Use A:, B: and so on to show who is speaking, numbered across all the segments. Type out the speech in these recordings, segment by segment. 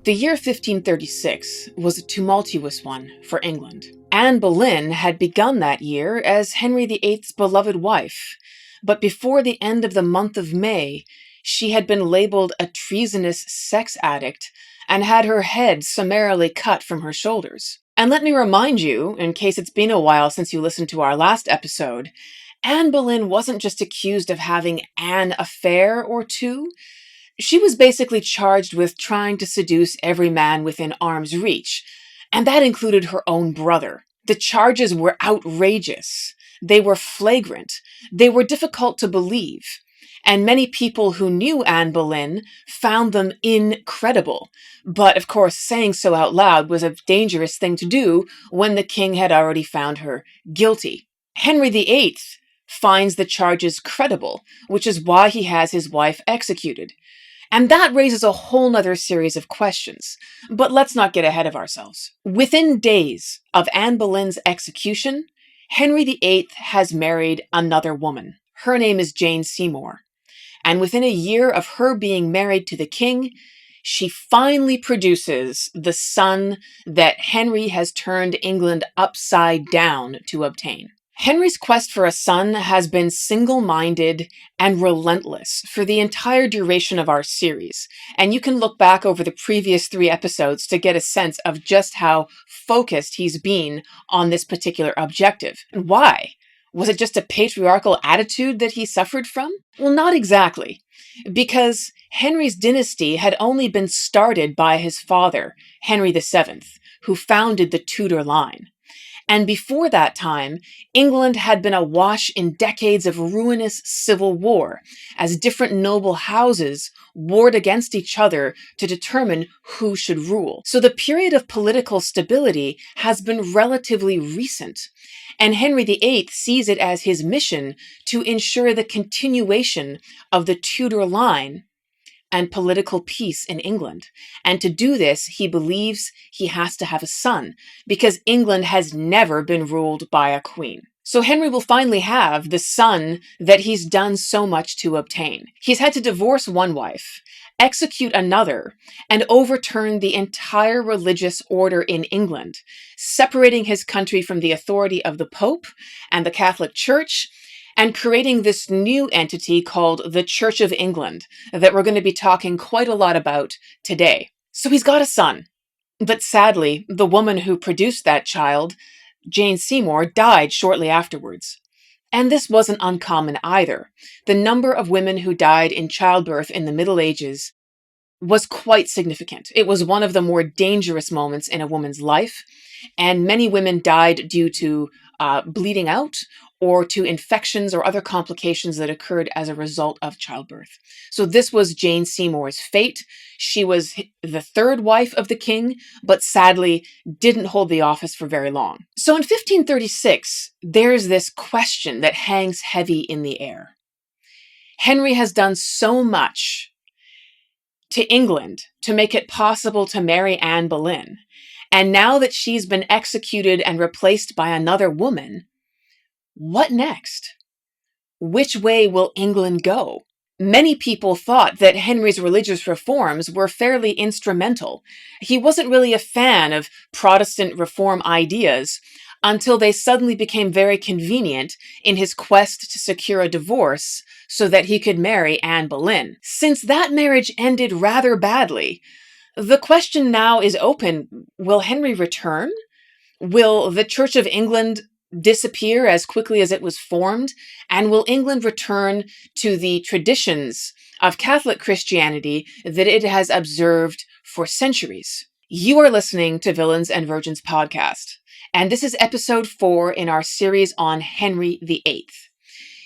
A: The year 1536 was a tumultuous one for England. Anne Boleyn had begun that year as Henry VIII's beloved wife, but before the end of the month of May, she had been labeled a treasonous sex addict and had her head summarily cut from her shoulders. And let me remind you, in case it's been a while since you listened to our last episode, Anne Boleyn wasn't just accused of having an affair or two. She was basically charged with trying to seduce every man within arm's reach, and that included her own brother. The charges were outrageous. They were flagrant. They were difficult to believe. And many people who knew Anne Boleyn found them incredible. But of course, saying so out loud was a dangerous thing to do when the king had already found her guilty. Henry VIII finds the charges credible, which is why he has his wife executed. And that raises a whole nother series of questions. But let's not get ahead of ourselves. Within days of Anne Boleyn's execution, Henry VIII has married another woman. Her name is Jane Seymour. And within a year of her being married to the king, she finally produces the son that Henry has turned England upside down to obtain. Henry's quest for a son has been single-minded and relentless for the entire duration of our series, and you can look back over the previous 3 episodes to get a sense of just how focused he's been on this particular objective. And why? Was it just a patriarchal attitude that he suffered from? Well, not exactly, because Henry's dynasty had only been started by his father, Henry VII, who founded the Tudor line. And before that time, England had been awash in decades of ruinous civil war, as different noble houses warred against each other to determine who should rule. So the period of political stability has been relatively recent, and Henry VIII sees it as his mission to ensure the continuation of the Tudor line and political peace in England. And to do this, he believes he has to have a son, because England has never been ruled by a queen. So Henry will finally have the son that he's done so much to obtain. He's had to divorce one wife, execute another, and overturn the entire religious order in England, separating his country from the authority of the Pope and the Catholic Church, and creating this new entity called the Church of England that we're going to be talking quite a lot about today. So he's got a son, but sadly, the woman who produced that child, Jane Seymour, died shortly afterwards. And this wasn't uncommon either. The number of women who died in childbirth in the Middle Ages was quite significant. It was one of the more dangerous moments in a woman's life, and many women died due to bleeding out or to infections or other complications that occurred as a result of childbirth. So this was Jane Seymour's fate. She was the 3rd wife of the king, but sadly didn't hold the office for very long. So in 1536, there's this question that hangs heavy in the air. Henry has done so much to England to make it possible to marry Anne Boleyn, and now that she's been executed and replaced by another woman, what next? Which way will England go? Many people thought that Henry's religious reforms were fairly instrumental. He wasn't really a fan of Protestant reform ideas until they suddenly became very convenient in his quest to secure a divorce so that he could marry Anne Boleyn. Since that marriage ended rather badly, the question now is open. Will Henry return? Will the Church of England disappear as quickly as it was formed? And will England return to the traditions of Catholic Christianity that it has observed for centuries? You are listening to Villains and Virgins podcast, and this is episode 4 in our series on Henry VIII.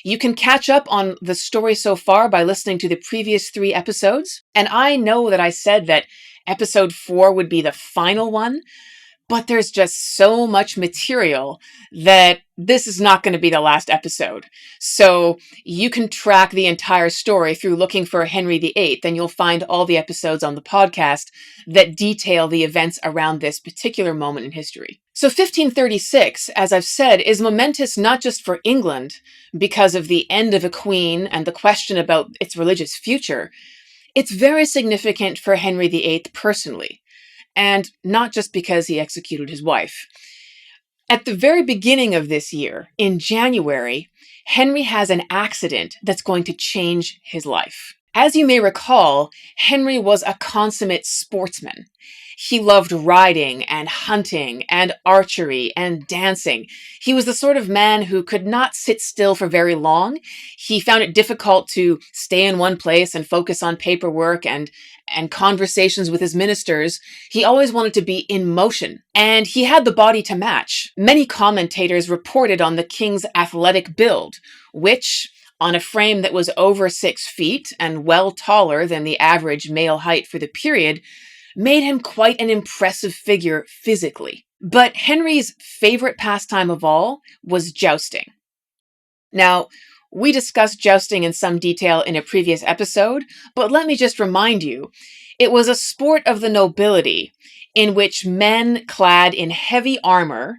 A: You can catch up on the story so far by listening to the previous 3 episodes, and I know that I said that episode 4 would be the final one, but there's just so much material that this is not going to be the last episode. So you can track the entire story through looking for Henry VIII, and you'll find all the episodes on the podcast that detail the events around this particular moment in history. So 1536, as I've said, is momentous not just for England because of the end of a queen and the question about its religious future. It's very significant for Henry VIII personally. and not just because he executed his wife. At the very beginning of this year, in January, Henry has an accident that's going to change his life. As you may recall, Henry was a consummate sportsman. He loved riding and hunting and archery and dancing. He was the sort of man who could not sit still for very long. He found it difficult to stay in one place and focus on paperwork and conversations with his ministers. He always wanted to be in motion, and he had the body to match. Many commentators reported on the king's athletic build, which, on a frame that was over 6 feet and well taller than the average male height for the period, made him quite an impressive figure physically. But Henry's favorite pastime of all was jousting. Now, we discussed jousting in some detail in a previous episode, but let me just remind you, it was a sport of the nobility in which men clad in heavy armor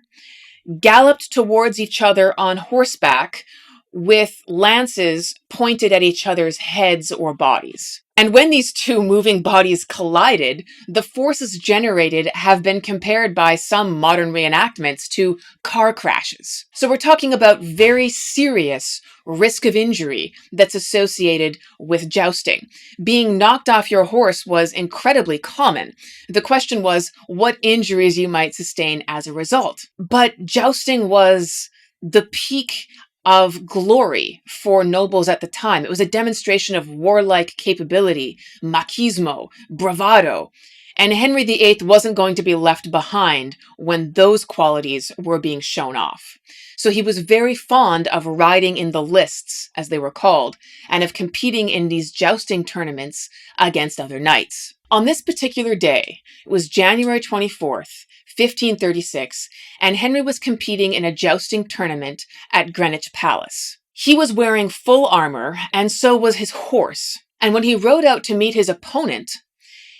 A: galloped towards each other on horseback with lances pointed at each other's heads or bodies. And when these two moving bodies collided, the forces generated have been compared by some modern reenactments to car crashes. So we're talking about very serious risk of injury that's associated with jousting. Being knocked off your horse was incredibly common. The question was what injuries you might sustain as a result. But jousting was the peak of glory for nobles at the time. It was a demonstration of warlike capability, machismo, bravado, and Henry VIII wasn't going to be left behind when those qualities were being shown off. So he was very fond of riding in the lists, as they were called, and of competing in these jousting tournaments against other knights. On this particular day, it was January 24th, 1536, and Henry was competing in a jousting tournament at Greenwich Palace. He was wearing full armor, and so was his horse. And when he rode out to meet his opponent,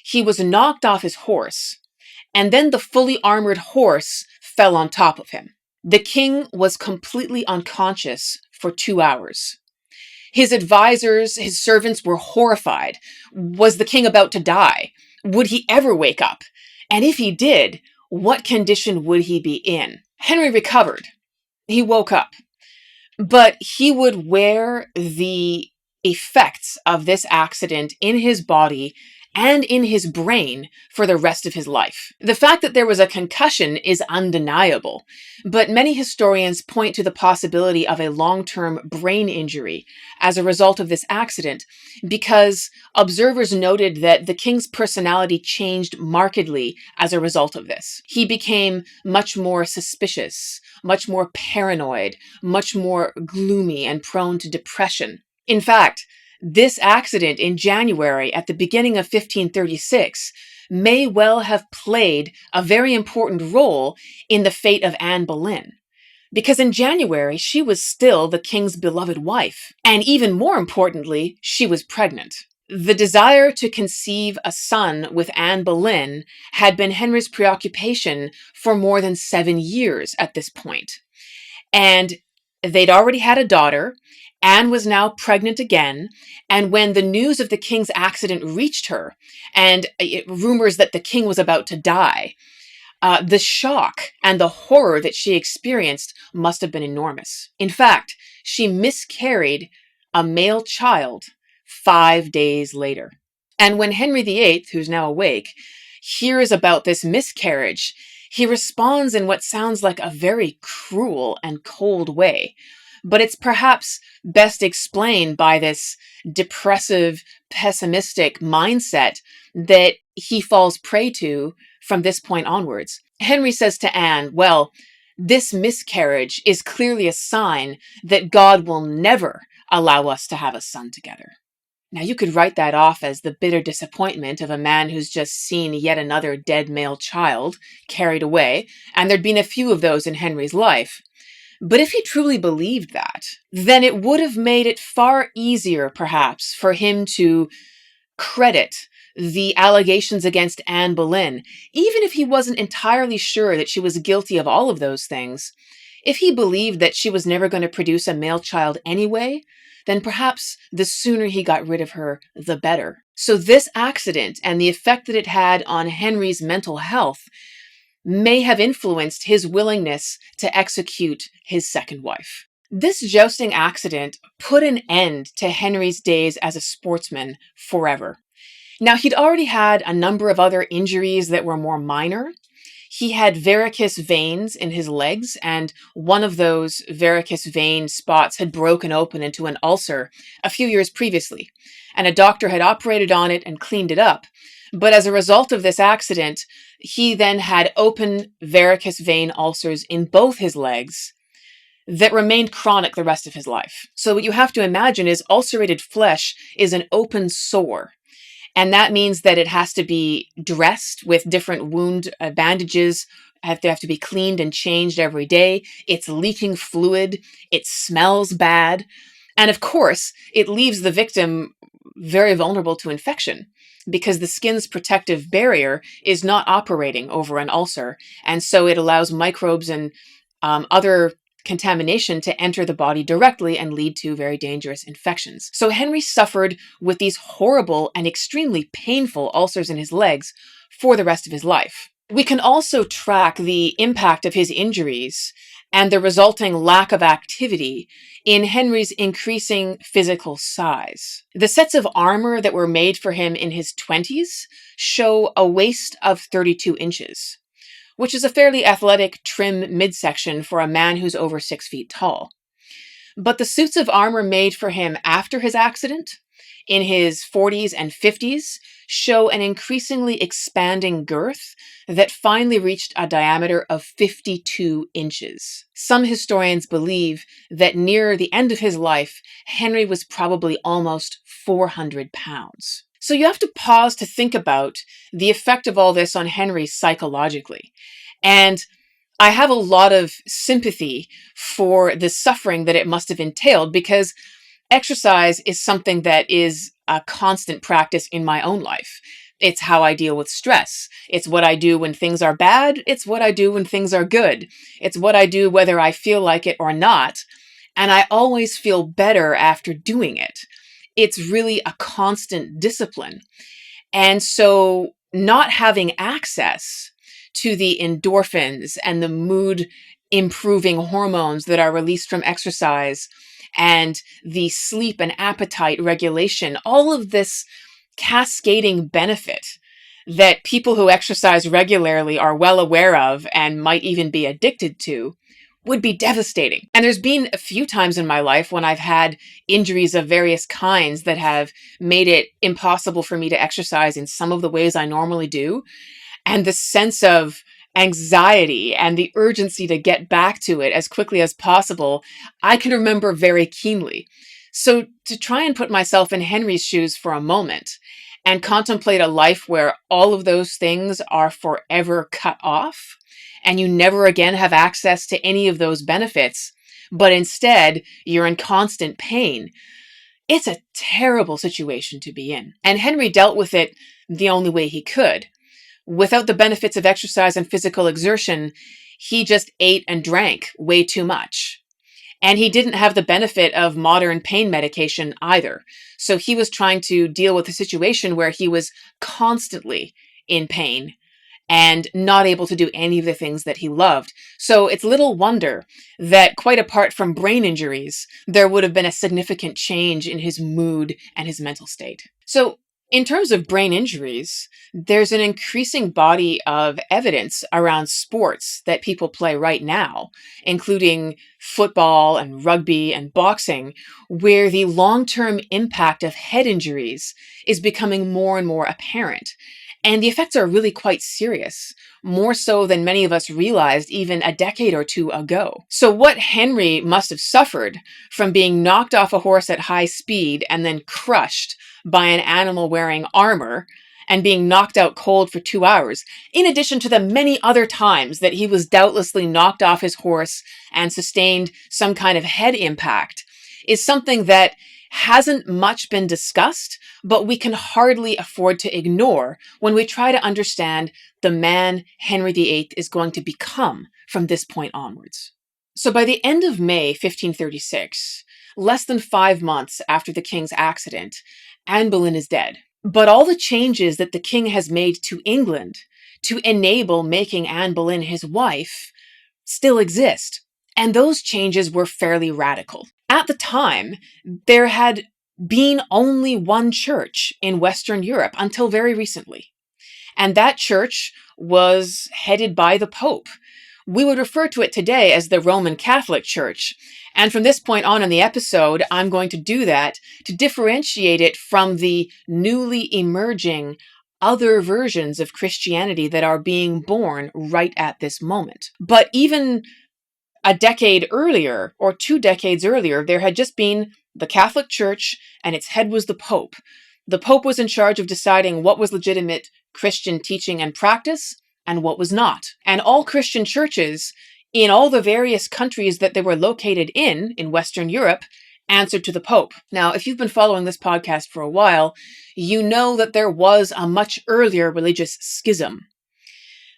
A: he was knocked off his horse, and then the fully armored horse fell on top of him. The king was completely unconscious for 2 hours. His advisors, his servants were horrified. Was the king about to die? Would he ever wake up? And if he did, what condition would he be in? Henry recovered. He woke up. But he would wear the effects of this accident in his body and in his brain for the rest of his life. The fact that there was a concussion is undeniable, but many historians point to the possibility of a long-term brain injury as a result of this accident because observers noted that the king's personality changed markedly as a result of this. He became much more suspicious, much more paranoid, much more gloomy and prone to depression. In fact, this accident in January at the beginning of 1536 may well have played a very important role in the fate of Anne Boleyn. Because in January, she was still the king's beloved wife. And even more importantly, she was pregnant. The desire to conceive a son with Anne Boleyn had been Henry's preoccupation for more than 7 years at this point. And they'd already had a daughter. Anne was now pregnant again, and when the news of the king's accident reached her, and rumors that the king was about to die, the shock and the horror that she experienced must have been enormous. In fact, she miscarried a male child 5 days later. And when Henry VIII, who's now awake, hears about this miscarriage, he responds in what sounds like a very cruel and cold way. But it's perhaps best explained by this depressive, pessimistic mindset that he falls prey to from this point onwards. Henry says to Anne, well, this miscarriage is clearly a sign that God will never allow us to have a son together. Now, you could write that off as the bitter disappointment of a man who's just seen yet another dead male child carried away, and there'd been a few of those in Henry's life. But if he truly believed that, then it would have made it far easier, perhaps, for him to credit the allegations against Anne Boleyn. Even if he wasn't entirely sure that she was guilty of all of those things, If he believed that she was never going to produce a male child anyway, then perhaps the sooner he got rid of her, the better. So this accident and the effect that it had on Henry's mental health may have influenced his willingness to execute his second wife. This jousting accident put an end to Henry's days as a sportsman forever. Now, he'd already had a number of other injuries that were more minor. He had varicose veins in his legs, and one of those varicose vein spots had broken open into an ulcer a few years previously, and a doctor had operated on it and cleaned it up. But as a result of this accident, he then had open varicose vein ulcers in both his legs that remained chronic the rest of his life. So what you have to imagine is ulcerated flesh is an open sore. And that means that it has to be dressed with different wound bandages. They have to be cleaned and changed every day. It's leaking fluid. It smells bad. And of course, it leaves the victim very vulnerable to infection because the skin's protective barrier is not operating over an ulcer. And so it allows microbes and other contamination to enter the body directly and lead to very dangerous infections. So Henry suffered with these horrible and extremely painful ulcers in his legs for the rest of his life. We can also track the impact of his injuries and the resulting lack of activity in Henry's increasing physical size. The sets of armor that were made for him in his 20s show a waist of 32 inches. Which is a fairly athletic, trim midsection for a man who's over 6 feet tall. But the suits of armor made for him after his accident, in his 40s and 50s, show an increasingly expanding girth that finally reached a diameter of 52 inches. Some historians believe that near the end of his life, Henry was probably almost 400 pounds. So you have to pause to think about the effect of all this on Henry psychologically. And I have a lot of sympathy for the suffering that it must have entailed because exercise is something that is a constant practice in my own life. It's how I deal with stress. It's what I do when things are bad. It's what I do when things are good. It's what I do whether I feel like it or not. And I always feel better after doing it. It's really a constant discipline. And so not having access to the endorphins and the mood improving hormones that are released from exercise and the sleep and appetite regulation, all of this cascading benefit that people who exercise regularly are well aware of and might even be addicted to, would be devastating. And there's been a few times in my life when I've had injuries of various kinds that have made it impossible for me to exercise in some of the ways I normally do. And the sense of anxiety and the urgency to get back to it as quickly as possible, I can remember very keenly. So to try and put myself in Henry's shoes for a moment and contemplate a life where all of those things are forever cut off, and you never again have access to any of those benefits, but instead you're in constant pain. It's a terrible situation to be in. And Henry dealt with it the only way he could. Without the benefits of exercise and physical exertion, he just ate and drank way too much. And he didn't have the benefit of modern pain medication either. So he was trying to deal with a situation where he was constantly in pain and not able to do any of the things that he loved. So it's little wonder that, quite apart from brain injuries, there would have been a significant change in his mood and his mental state. So in terms of brain injuries, there's an increasing body of evidence around sports that people play right now, including football and rugby and boxing, where the long-term impact of head injuries is becoming more and more apparent. And the effects are really quite serious, more so than many of us realized even a decade or two ago. So what Henry must have suffered from being knocked off a horse at high speed and then crushed by an animal wearing armor and being knocked out cold for 2 hours, in addition to the many other times that he was doubtlessly knocked off his horse and sustained some kind of head impact, is something that hasn't much been discussed, but we can hardly afford to ignore when we try to understand the man Henry VIII is going to become from this point onwards. So by the end of May 1536, less than 5 months after the king's accident, Anne Boleyn is dead. But all the changes that the king has made to England to enable making Anne Boleyn his wife still exist. And those changes were fairly radical. At the time, there had been only one church in Western Europe until very recently. And that church was headed by the Pope. We would refer to it today as the Roman Catholic Church. And from this point on in the episode, I'm going to do that to differentiate it from the newly emerging other versions of Christianity that are being born right at this moment. But even a decade earlier, or 2 decades earlier, there had just been the Catholic Church, and its head was the Pope. The Pope was in charge of deciding what was legitimate Christian teaching and practice, and what was not. And all Christian churches, in all the various countries that they were located in Western Europe, answered to the Pope. Now, if you've been following this podcast for a while, you know that there was a much earlier religious schism,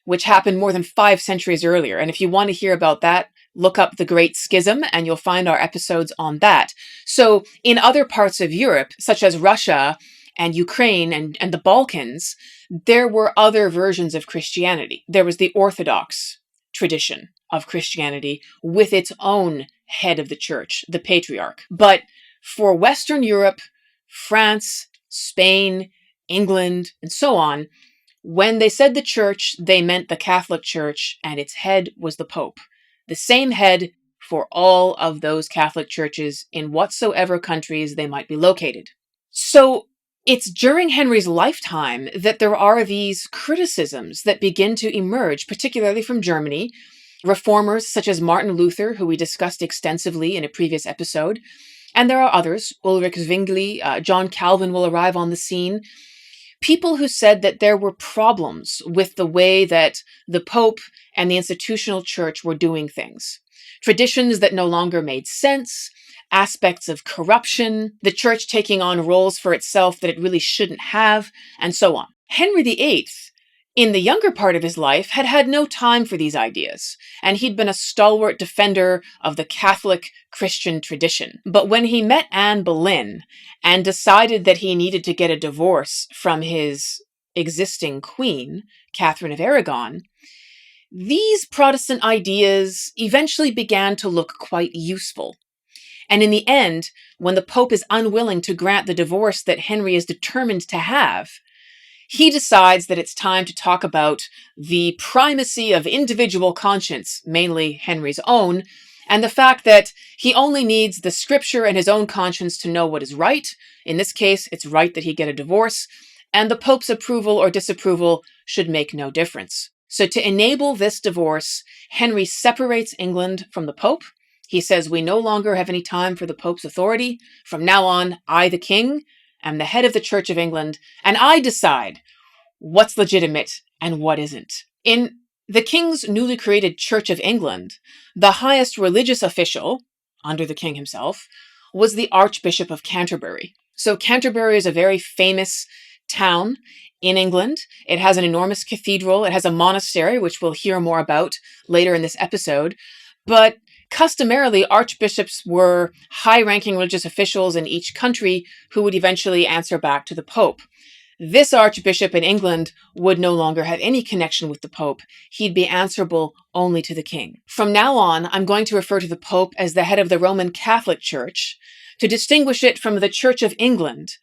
A: which happened more than 5 centuries earlier. And if you want to hear about that, look up the Great Schism, and you'll find our episodes on that. So in other parts of Europe, such as Russia and Ukraine and the Balkans, there were other versions of Christianity. There was the Orthodox tradition of Christianity with its own head of the church, the patriarch. But for Western Europe, France, Spain, England, and so on, when they said the church, they meant the Catholic Church, and its head was the Pope. The same head for all of those Catholic churches in whatsoever countries they might be located. So it's during Henry's lifetime that there are these criticisms that begin to emerge, particularly from Germany. Reformers such as Martin Luther, who we discussed extensively in a previous episode, and there are others, Ulrich Zwingli, John Calvin will arrive on the scene. People who said that there were problems with the way that the Pope and the institutional church were doing things. Traditions that no longer made sense, aspects of corruption, the church taking on roles for itself that it really shouldn't have, and so on. Henry VIII, in the younger part of his life, had had no time for these ideas, and he'd been a stalwart defender of the Catholic Christian tradition. But when he met Anne Boleyn and decided that he needed to get a divorce from his existing queen, Catherine of Aragon, these Protestant ideas eventually began to look quite useful. And in the end, when the Pope is unwilling to grant the divorce that Henry is determined to have, he decides that it's time to talk about the primacy of individual conscience, mainly Henry's own, and the fact that he only needs the scripture and his own conscience to know what is right. In this case, it's right that he get a divorce, and the Pope's approval or disapproval should make no difference. So to enable this divorce, Henry separates England from the Pope. He says, we no longer have any time for the Pope's authority. From now on, I, the king, am the head of the Church of England, and I decide what's legitimate and what isn't. In the king's newly created Church of England, the highest religious official, under the king himself, was the Archbishop of Canterbury. So Canterbury is a very famous town in England. It has an enormous cathedral. It has a monastery, which we'll hear more about later in this episode. But customarily, archbishops were high-ranking religious officials in each country who would eventually answer back to the Pope. This archbishop in England would no longer have any connection with the Pope. He'd be answerable only to the king. From now on, I'm going to refer to the Pope as the head of the Roman Catholic Church to distinguish it from the Church of England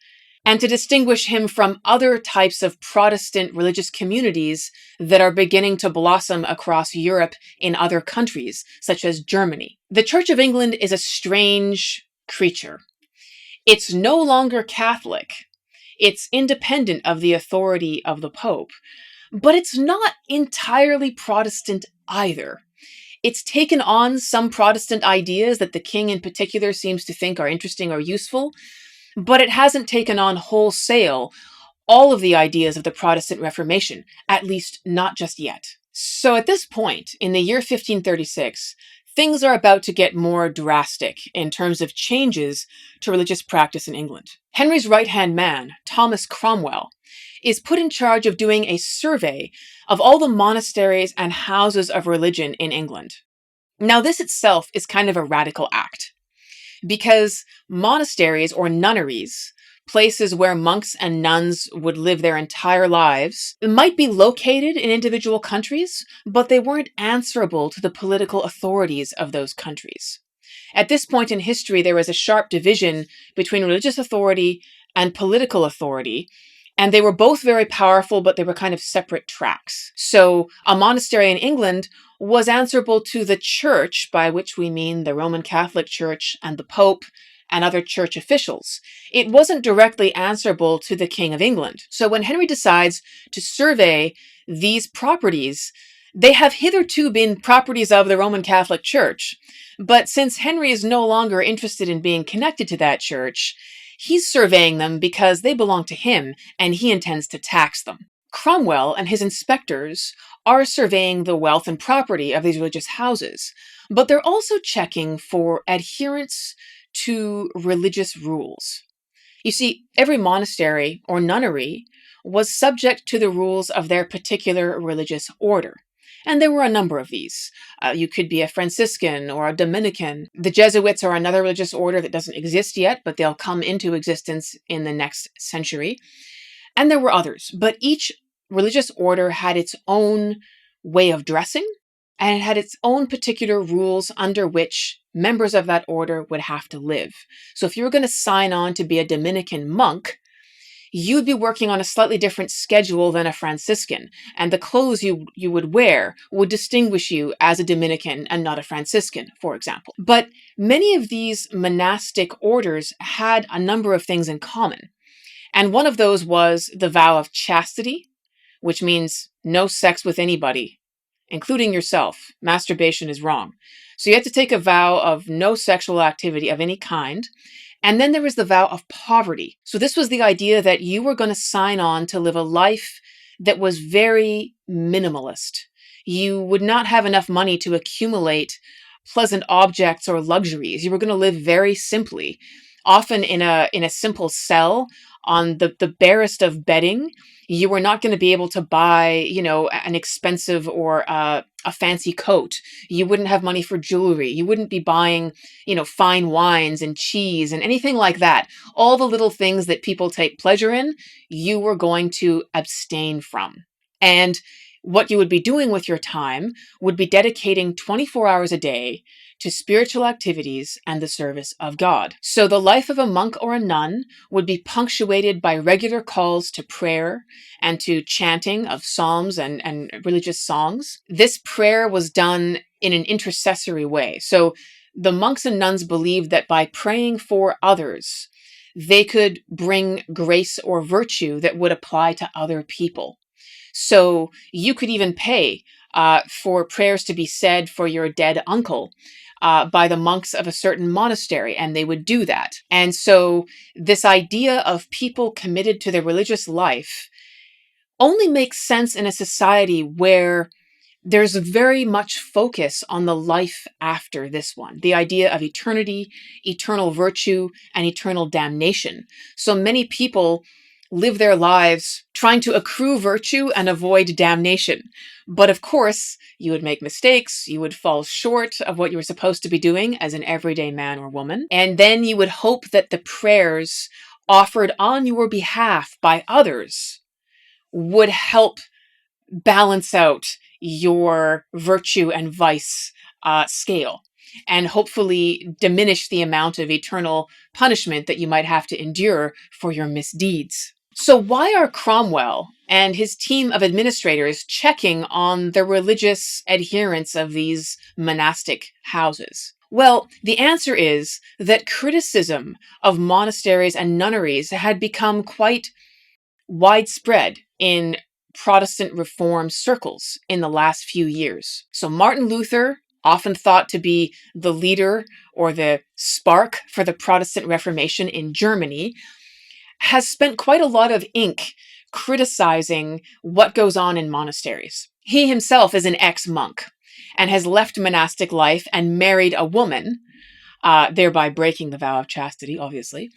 A: and to distinguish him from other types of Protestant religious communities that are beginning to blossom across Europe in other countries, such as Germany. The Church of England is a strange creature. It's no longer Catholic. It's independent of the authority of the Pope, but it's not entirely Protestant either. It's taken on some Protestant ideas that the king in particular seems to think are interesting or useful, but it hasn't taken on wholesale all of the ideas of the Protestant Reformation, at least not just yet. So at this point, in the year 1536, things are about to get more drastic in terms of changes to religious practice in England. Henry's right-hand man, Thomas Cromwell, is put in charge of doing a survey of all the monasteries and houses of religion in England. Now, this itself is kind of a radical act, because monasteries or nunneries, places where monks and nuns would live their entire lives, might be located in individual countries, but they weren't answerable to the political authorities of those countries. At this point in history, there was a sharp division between religious authority and political authority, and they were both very powerful, but they were kind of separate tracks. So a monastery in England was answerable to the church, by which we mean the Roman Catholic Church and the Pope and other church officials. It wasn't directly answerable to the King of England. So when Henry decides to survey these properties, they have hitherto been properties of the Roman Catholic Church. But since Henry is no longer interested in being connected to that church, he's surveying them because they belong to him and he intends to tax them. Cromwell and his inspectors are surveying the wealth and property of these religious houses, but they're also checking for adherence to religious rules. You see, every monastery or nunnery was subject to the rules of their particular religious order. And there were a number of these. You could be a Franciscan or a Dominican. The Jesuits are another religious order that doesn't exist yet, but they'll come into existence in the next century. And there were others, but each religious order had its own way of dressing, and it had its own particular rules under which members of that order would have to live. So if you were going to sign on to be a Dominican monk, you'd be working on a slightly different schedule than a Franciscan, and the clothes you would wear would distinguish you as a Dominican and not a Franciscan, for example. But many of these monastic orders had a number of things in common. And one of those was the vow of chastity, which means no sex with anybody, including yourself. Masturbation is wrong. So you had to take a vow of no sexual activity of any kind. And then there was the vow of poverty. So this was the idea that you were going to sign on to live a life that was very minimalist. You would not have enough money to accumulate pleasant objects or luxuries. You were going to live very simply, often in a simple cell on the barest of bedding. You were not going to be able to buy, an expensive or a fancy coat. You wouldn't have money for jewelry. You wouldn't be buying, fine wines and cheese and anything like that. All the little things that people take pleasure in, you were going to abstain from. And what you would be doing with your time would be dedicating 24 hours a day to spiritual activities and the service of God. So the life of a monk or a nun would be punctuated by regular calls to prayer and to chanting of psalms and religious songs. This prayer was done in an intercessory way. So the monks and nuns believed that by praying for others, they could bring grace or virtue that would apply to other people. So you could even pay for prayers to be said for your dead uncle by the monks of a certain monastery, and they would do that. And so this idea of people committed to their religious life only makes sense in a society where there's very much focus on the life after this one, the idea of eternity, eternal virtue, and eternal damnation. So many people live their lives trying to accrue virtue and avoid damnation. But of course, you would make mistakes, you would fall short of what you were supposed to be doing as an everyday man or woman, and then you would hope that the prayers offered on your behalf by others would help balance out your virtue and vice scale, and hopefully diminish the amount of eternal punishment that you might have to endure for your misdeeds. So why are Cromwell and his team of administrators checking on the religious adherence of these monastic houses? Well, the answer is that criticism of monasteries and nunneries had become quite widespread in Protestant reform circles in the last few years. So Martin Luther, often thought to be the leader or the spark for the Protestant Reformation in Germany, has spent quite a lot of ink criticizing what goes on in monasteries. He himself is an ex-monk and has left monastic life and married a woman, thereby breaking the vow of chastity, obviously.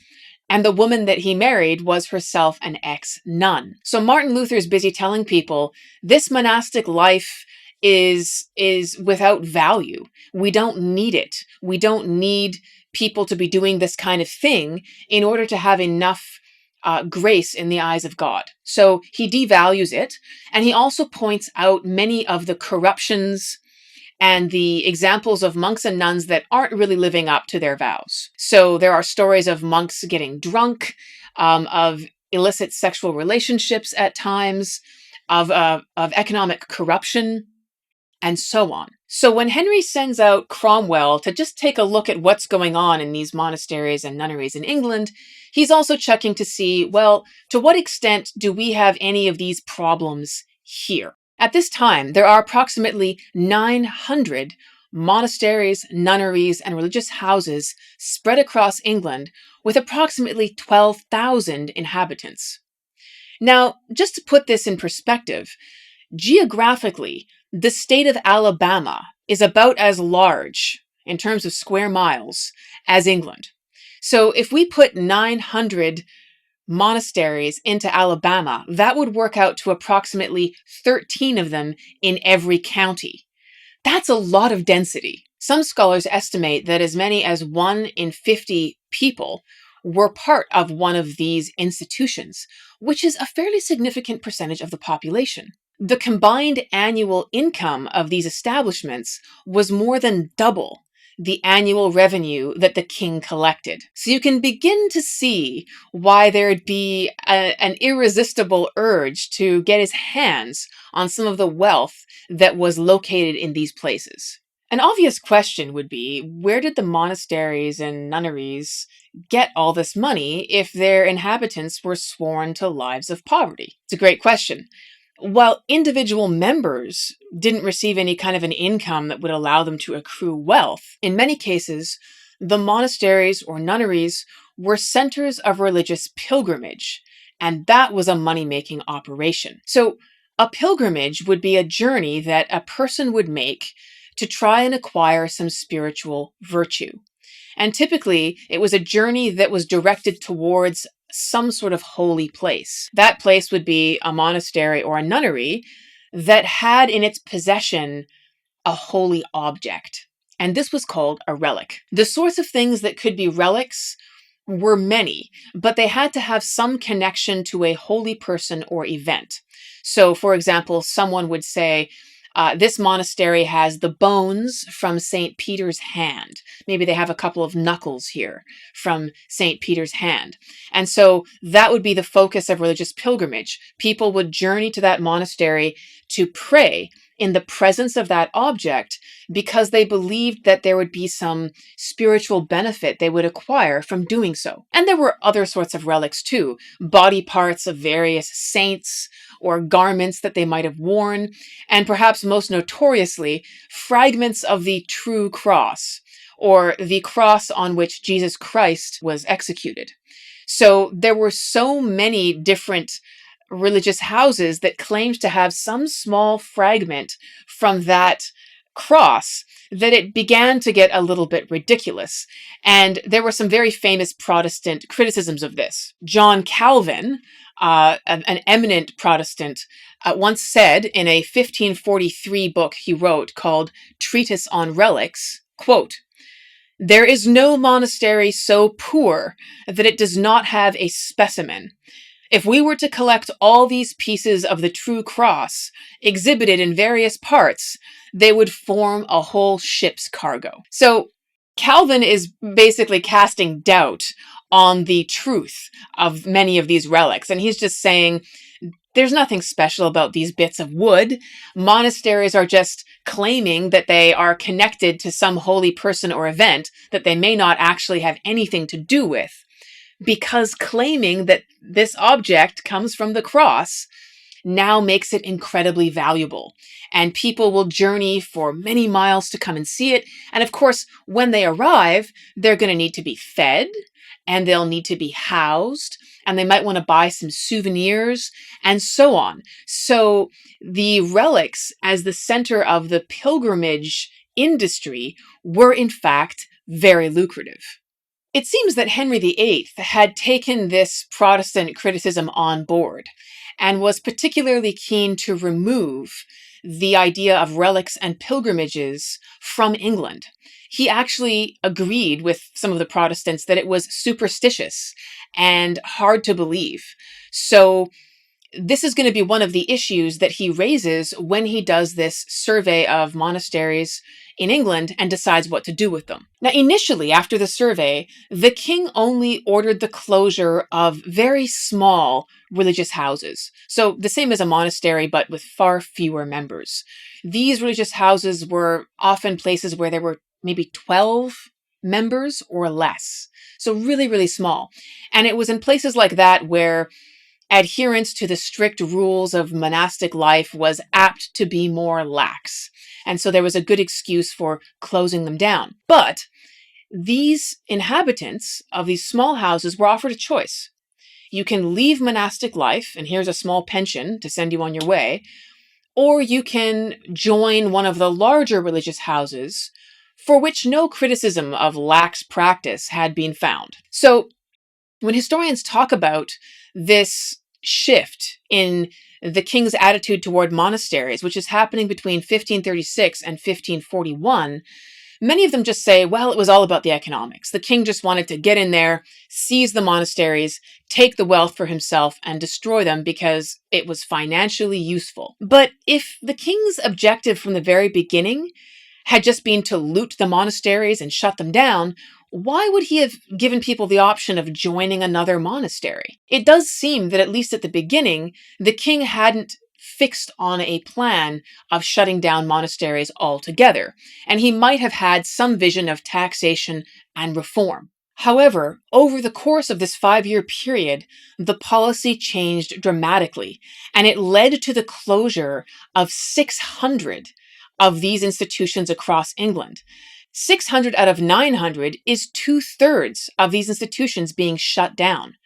A: And the woman that he married was herself an ex-nun. So Martin Luther is busy telling people, this monastic life is without value. We don't need it. We don't need people to be doing this kind of thing in order to have enough grace in the eyes of God. So he devalues it, and he also points out many of the corruptions and the examples of monks and nuns that aren't really living up to their vows. So there are stories of monks getting drunk, of illicit sexual relationships at times, of economic corruption, and so on. So when Henry sends out Cromwell to just take a look at what's going on in these monasteries and nunneries in England, he's also checking to see, well, to what extent do we have any of these problems here? At this time, there are approximately 900 monasteries, nunneries, and religious houses spread across England with approximately 12,000 inhabitants. Now, just to put this in perspective, geographically, the state of Alabama is about as large in terms of square miles as England. So if we put 900 monasteries into Alabama, that would work out to approximately 13 of them in every county. That's a lot of density. Some scholars estimate that as many as 1 in 50 people were part of one of these institutions, which is a fairly significant percentage of the population. The combined annual income of these establishments was more than double the annual revenue that the king collected. So you can begin to see why there'd be an irresistible urge to get his hands on some of the wealth that was located in these places. An obvious question would be, where did the monasteries and nunneries get all this money if their inhabitants were sworn to lives of poverty? It's a great question. While individual members didn't receive any kind of an income that would allow them to accrue wealth, in many cases, the monasteries or nunneries were centers of religious pilgrimage, and that was a money-making operation. So a pilgrimage would be a journey that a person would make to try and acquire some spiritual virtue. And typically, it was a journey that was directed towards some sort of holy place. That place would be a monastery or a nunnery that had in its possession a holy object. And this was called a relic. The sorts of things that could be relics were many, but they had to have some connection to a holy person or event. So, for example, someone would say, this monastery has the bones from St. Peter's hand. Maybe they have a couple of knuckles here from St. Peter's hand. And so that would be the focus of religious pilgrimage. People would journey to that monastery to pray in the presence of that object because they believed that there would be some spiritual benefit they would acquire from doing so. And there were other sorts of relics too, body parts of various saints or garments that they might have worn, and perhaps most notoriously, fragments of the true cross, or the cross on which Jesus Christ was executed. So there were so many different religious houses that claimed to have some small fragment from that cross that it began to get a little bit ridiculous. And there were some very famous Protestant criticisms of this. John Calvin, an eminent Protestant, once said in a 1543 book he wrote called Treatise on Relics, quote, "There is no monastery so poor that it does not have a specimen. If we were to collect all these pieces of the true cross exhibited in various parts, they would form a whole ship's cargo." So Calvin is basically casting doubt on the truth of many of these relics. And he's just saying, there's nothing special about these bits of wood. Monasteries are just claiming that they are connected to some holy person or event that they may not actually have anything to do with, because claiming that this object comes from the cross now makes it incredibly valuable. And people will journey for many miles to come and see it. And of course, when they arrive, they're going to need to be fed, and they'll need to be housed, and they might want to buy some souvenirs, and so on. So the relics, as the center of the pilgrimage industry, were in fact very lucrative. It seems that Henry VIII had taken this Protestant criticism on board and was particularly keen to remove the idea of relics and pilgrimages from England. He actually agreed with some of the Protestants that it was superstitious and hard to believe. So this is going to be one of the issues that he raises when he does this survey of monasteries in England and decides what to do with them. Now, initially, after the survey, the king only ordered the closure of very small religious houses. So the same as a monastery, but with far fewer members. These religious houses were often places where there were maybe 12 members or less. So really, really small. And it was in places like that where adherence to the strict rules of monastic life was apt to be more lax. And so there was a good excuse for closing them down. But these inhabitants of these small houses were offered a choice. You can leave monastic life, and here's a small pension to send you on your way, or you can join one of the larger religious houses for which no criticism of lax practice had been found. So when historians talk about this shift in the king's attitude toward monasteries, which is happening between 1536 and 1541, many of them just say, well, it was all about the economics. The king just wanted to get in there, seize the monasteries, take the wealth for himself, and destroy them because it was financially useful. But if the king's objective from the very beginning had just been to loot the monasteries and shut them down, why would he have given people the option of joining another monastery? It does seem that at least at the beginning, the king hadn't fixed on a plan of shutting down monasteries altogether, and he might have had some vision of taxation and reform. However, over the course of this 5-year period, the policy changed dramatically, and it led to the closure of 600 of these institutions across England. 600 out of 900 is 2/3 of these institutions being shut down.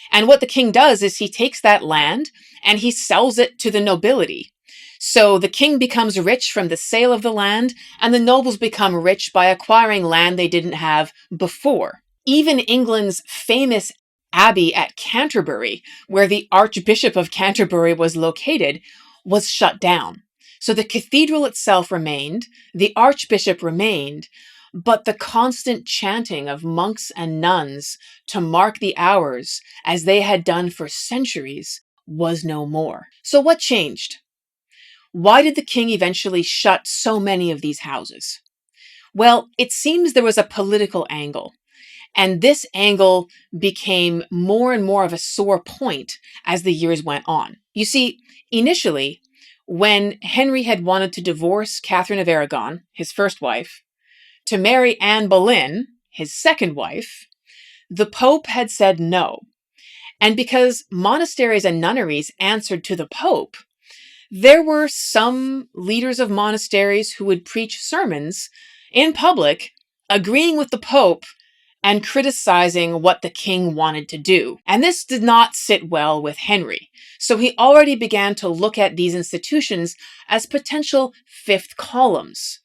A: And what the king does is he takes that land and he sells it to the nobility. So the king becomes rich from the sale of the land, and the nobles become rich by acquiring land they didn't have before. Even England's famous abbey at Canterbury, where the Archbishop of Canterbury was located, was shut down. So the cathedral itself remained, the archbishop remained, but the constant chanting of monks and nuns to mark the hours, as they had done for centuries, was no more. So what changed? Why did the king eventually shut so many of these houses? Well, it seems there was a political angle. And this angle became more and more of a sore point as the years went on. You see, initially, when Henry had wanted to divorce Catherine of Aragon, his first wife, to marry Anne Boleyn, his second wife, the Pope had said no. And because monasteries and nunneries answered to the Pope, there were some leaders of monasteries who would preach sermons in public, agreeing with the Pope and criticizing what the king wanted to do. And this did not sit well with Henry. So he already began to look at these institutions as potential fifth columns,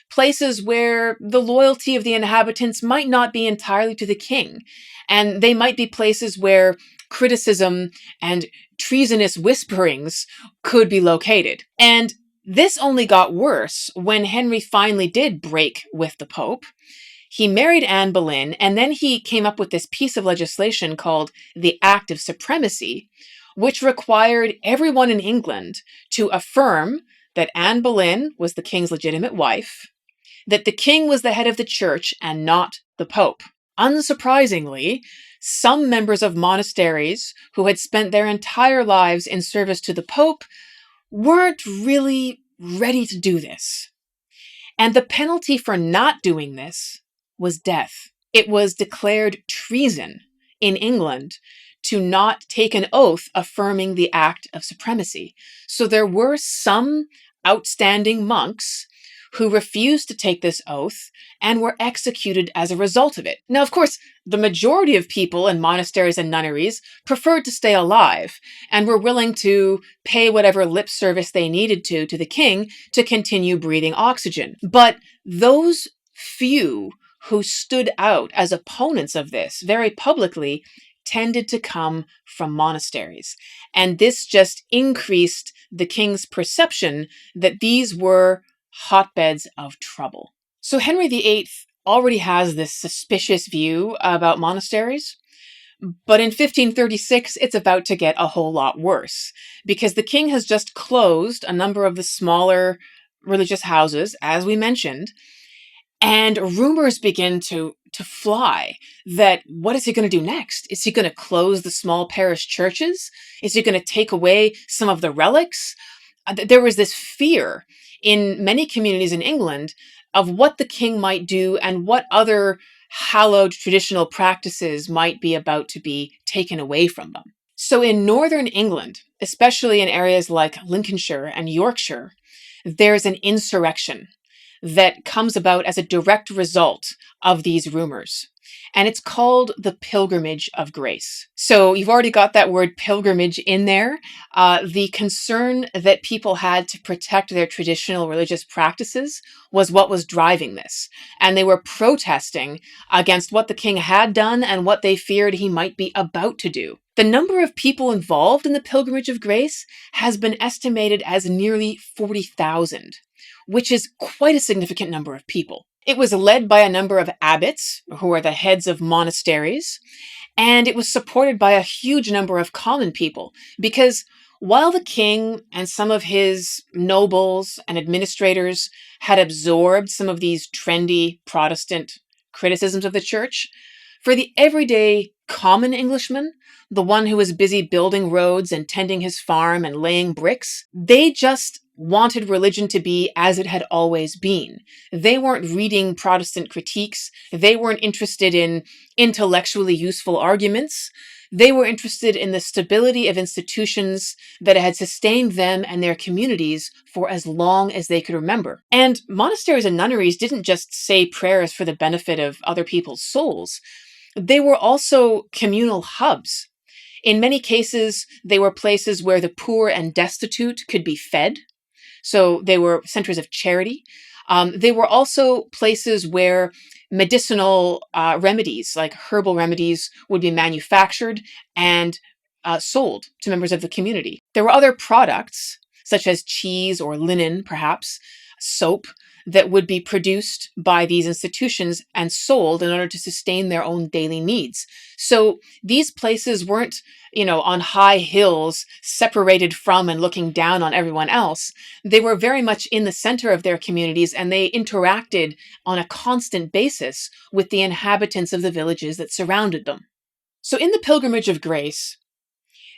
A: places where the loyalty of the inhabitants might not be entirely to the king, and they might be places where criticism and treasonous whisperings could be located. And this only got worse when Henry finally did break with the Pope. He married Anne Boleyn, and then he came up with this piece of legislation called the Act of Supremacy, which required everyone in England to affirm that Anne Boleyn was the king's legitimate wife, that the king was the head of the church and not the Pope. Unsurprisingly, some members of monasteries who had spent their entire lives in service to the Pope weren't really ready to do this. And the penalty for not doing this was death. It was declared treason in England to not take an oath affirming the Act of Supremacy. So there were some outstanding monks who refused to take this oath and were executed as a result of it. Now, of course, the majority of people in monasteries and nunneries preferred to stay alive and were willing to pay whatever lip service they needed to the king to continue breathing oxygen. But those few who stood out as opponents of this very publicly tended to come from monasteries. And this just increased the king's perception that these were hotbeds of trouble. So Henry VIII already has this suspicious view about monasteries. But in 1536, it's about to get a whole lot worse, because the king has just closed a number of the smaller religious houses, as we mentioned, and rumors begin to fly that what is he going to do next? Is he going to close the small parish churches? Is he going to take away some of the relics? There was this fear in many communities in England of what the king might do and what other hallowed traditional practices might be about to be taken away from them. So in northern England, especially in areas like Lincolnshire and Yorkshire, there's an insurrection that comes about as a direct result of these rumors. And it's called the Pilgrimage of Grace. So you've already got that word pilgrimage in there. The concern that people had to protect their traditional religious practices was what was driving this. And they were protesting against what the king had done and what they feared he might be about to do. The number of people involved in the Pilgrimage of Grace has been estimated as nearly 40,000, which is quite a significant number of people. It was led by a number of abbots, who are the heads of monasteries, and it was supported by a huge number of common people, because while the king and some of his nobles and administrators had absorbed some of these trendy Protestant criticisms of the church, for the everyday common Englishman, the one who was busy building roads and tending his farm and laying bricks, they just wanted religion to be as it had always been. They weren't reading Protestant critiques. They weren't interested in intellectually useful arguments. They were interested in the stability of institutions that had sustained them and their communities for as long as they could remember. And monasteries and nunneries didn't just say prayers for the benefit of other people's souls. They were also communal hubs. In many cases, they were places where the poor and destitute could be fed. So they were centers of charity. They were also places where medicinal remedies, like herbal remedies, would be manufactured and sold to members of the community. There were other products, such as cheese or linen, perhaps, soap, that would be produced by these institutions and sold in order to sustain their own daily needs. So these places weren't, on high hills separated from and looking down on everyone else. They were very much in the center of their communities, and they interacted on a constant basis with the inhabitants of the villages that surrounded them. So in the Pilgrimage of Grace,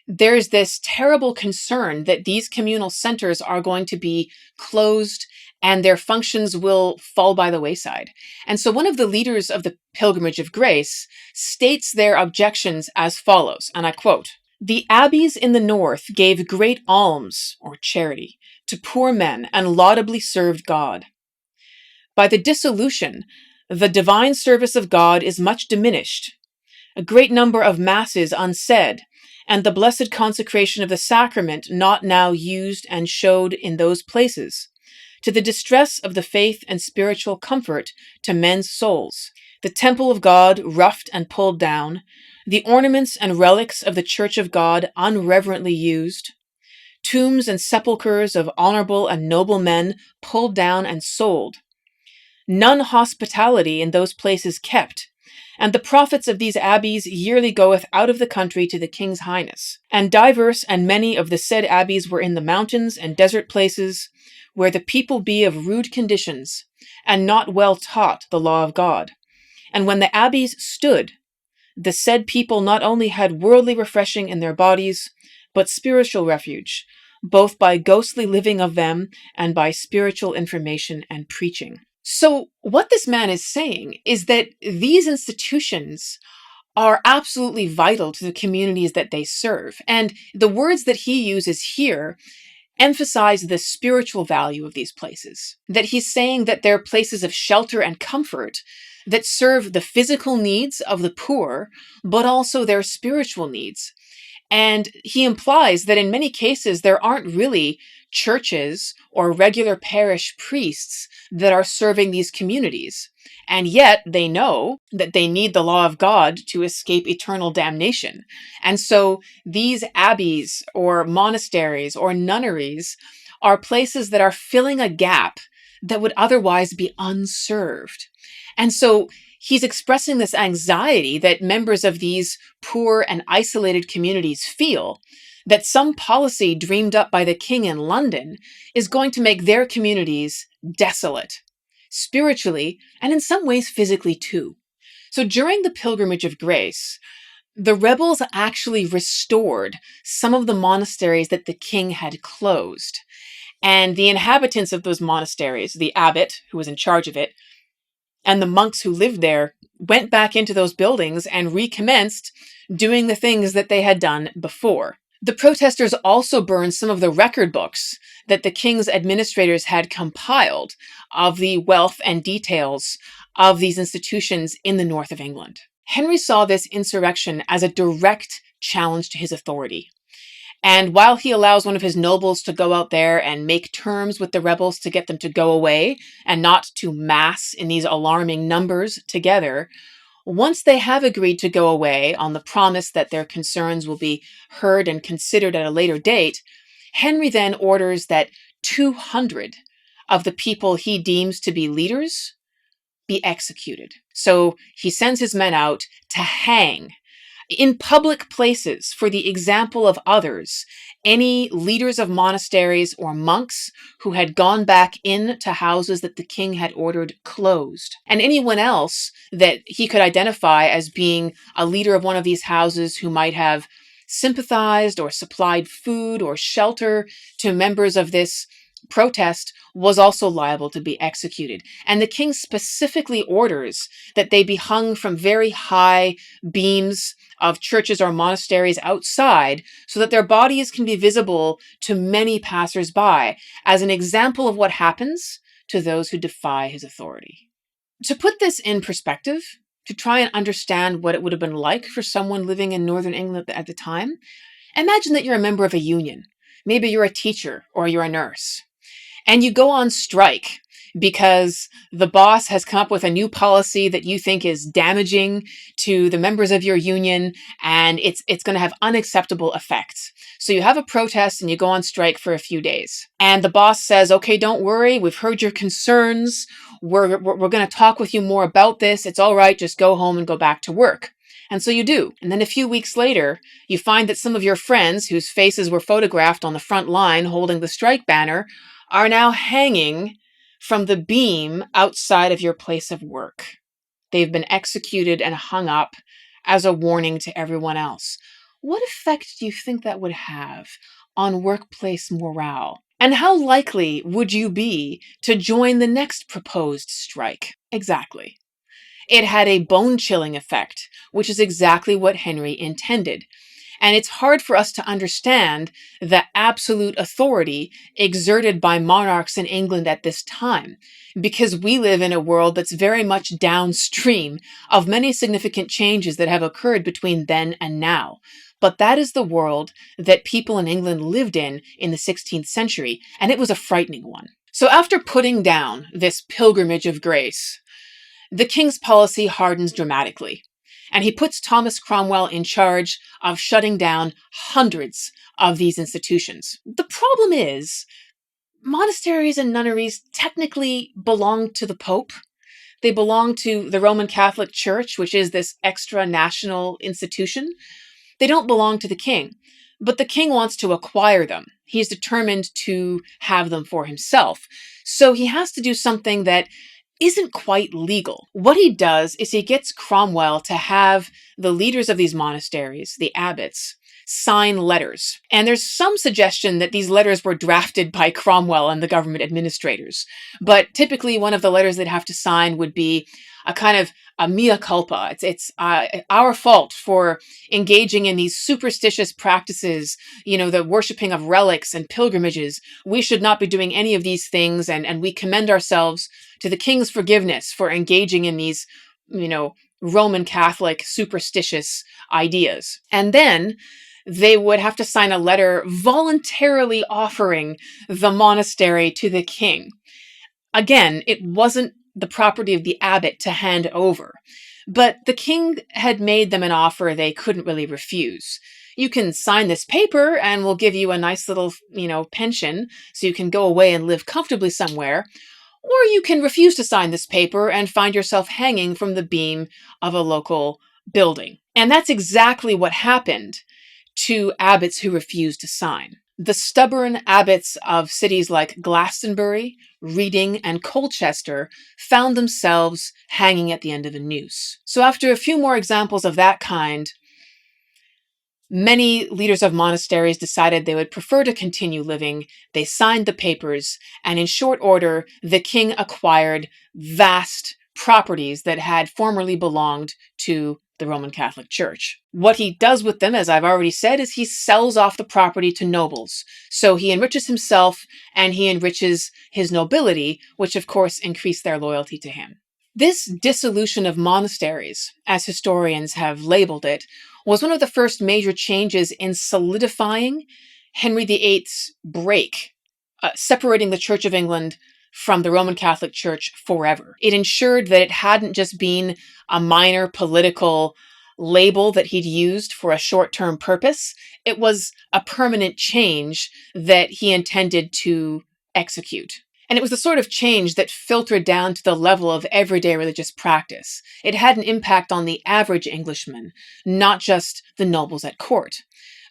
A: there's this terrible concern that these communal centers are going to be closed and their functions will fall by the wayside. And so one of the leaders of the Pilgrimage of Grace states their objections as follows, and I quote, "The abbeys in the north gave great alms, or charity, to poor men and laudably served God. By the dissolution, the divine service of God is much diminished, a great number of masses unsaid, and the blessed consecration of the sacrament not now used and showed in those places, to the distress of the faith and spiritual comfort to men's souls, the temple of God roughed and pulled down, the ornaments and relics of the church of God unreverently used, tombs and sepulchres of honorable and noble men pulled down and sold, none hospitality in those places kept, and the profits of these abbeys yearly goeth out of the country to the king's highness. And divers and many of the said abbeys were in the mountains and desert places, where the people be of rude conditions, and not well taught the law of God. And when the abbeys stood, the said people not only had worldly refreshing in their bodies, but spiritual refuge, both by ghostly living of them and by spiritual information and preaching." So what this man is saying is that these institutions are absolutely vital to the communities that they serve. And the words that he uses here emphasize the spiritual value of these places. That he's saying that they're places of shelter and comfort that serve the physical needs of the poor, but also their spiritual needs. And he implies that in many cases, there aren't really churches or regular parish priests that are serving these communities. And yet they know that they need the law of God to escape eternal damnation. And so these abbeys or monasteries or nunneries are places that are filling a gap that would otherwise be unserved. And so he's expressing this anxiety that members of these poor and isolated communities feel, that some policy dreamed up by the king in London is going to make their communities desolate, spiritually, and in some ways physically too. So during the Pilgrimage of Grace, the rebels actually restored some of the monasteries that the king had closed. And the inhabitants of those monasteries, the abbot who was in charge of it, and the monks who lived there, went back into those buildings and recommenced doing the things that they had done before. The protesters also burned some of the record books that the king's administrators had compiled of the wealth and details of these institutions in the north of England. Henry saw this insurrection as a direct challenge to his authority. And while he allows one of his nobles to go out there and make terms with the rebels to get them to go away and not to mass in these alarming numbers together, once they have agreed to go away on the promise that their concerns will be heard and considered at a later date, Henry then orders that 200 of the people he deems to be leaders be executed. So he sends his men out to hang in public places for the example of others any leaders of monasteries or monks who had gone back into houses that the king had ordered closed, and anyone else that he could identify as being a leader of one of these houses who might have sympathized or supplied food or shelter to members of this protest was also liable to be executed. And the king specifically orders that they be hung from very high beams of churches or monasteries outside so that their bodies can be visible to many passers-by as an example of what happens to those who defy his authority. To put this in perspective, to try and understand what it would have been like for someone living in northern England at the time, imagine that you're a member of a union. Maybe you're a teacher or you're a nurse. And you go on strike because the boss has come up with a new policy that you think is damaging to the members of your union, and it's going to have unacceptable effects. So you have a protest and you go on strike for a few days. And the boss says, okay, don't worry, we've heard your concerns. We're going to talk with you more about this. It's all right, just go home and go back to work. And so you do. And then a few weeks later, you find that some of your friends whose faces were photographed on the front line holding the strike banner are now hanging from the beam outside of your place of work. They've been executed and hung up as a warning to everyone else. What effect do you think that would have on workplace morale? And how likely would you be to join the next proposed strike? Exactly. It had a bone-chilling effect, which is exactly what Henry intended. And it's hard for us to understand the absolute authority exerted by monarchs in England at this time, because we live in a world that's very much downstream of many significant changes that have occurred between then and now. But that is the world that people in England lived in the 16th century, and it was a frightening one. So after putting down this pilgrimage of grace, the king's policy hardens dramatically. And he puts Thomas Cromwell in charge of shutting down hundreds of these institutions. The problem is, monasteries and nunneries technically belong to the Pope. They belong to the Roman Catholic Church, which is this extra-national institution. They don't belong to the king. But the king wants to acquire them. He's determined to have them for himself. So he has to do something that isn't quite legal. What he does is he gets Cromwell to have the leaders of these monasteries, the abbots, sign letters. And there's some suggestion that these letters were drafted by Cromwell and the government administrators. But typically one of the letters they'd have to sign would be a kind of a mea culpa. It's our fault for engaging in these superstitious practices, the worshiping of relics and pilgrimages. We should not be doing any of these things, and we commend ourselves to the king's forgiveness for engaging in these, Roman Catholic superstitious ideas. And then they would have to sign a letter voluntarily offering the monastery to the king. Again, it wasn't the property of the abbot to hand over. But the king had made them an offer they couldn't really refuse. You can sign this paper and we'll give you a nice little, pension so you can go away and live comfortably somewhere. Or you can refuse to sign this paper and find yourself hanging from the beam of a local building. And that's exactly what happened to abbots who refused to sign. The stubborn abbots of cities like Glastonbury, Reading, and Colchester found themselves hanging at the end of a noose. So after a few more examples of that kind, many leaders of monasteries decided they would prefer to continue living. They signed the papers, and in short order, the king acquired vast properties that had formerly belonged to the Roman Catholic Church. What he does with them, as I've already said, is he sells off the property to nobles. So he enriches himself and he enriches his nobility, which of course increased their loyalty to him. This dissolution of monasteries, as historians have labeled it, was one of the first major changes in solidifying Henry VIII's break, separating the Church of England from the Roman Catholic Church forever. It ensured that it hadn't just been a minor political label that he'd used for a short-term purpose. It was a permanent change that he intended to execute. And it was the sort of change that filtered down to the level of everyday religious practice. It had an impact on the average Englishman, not just the nobles at court.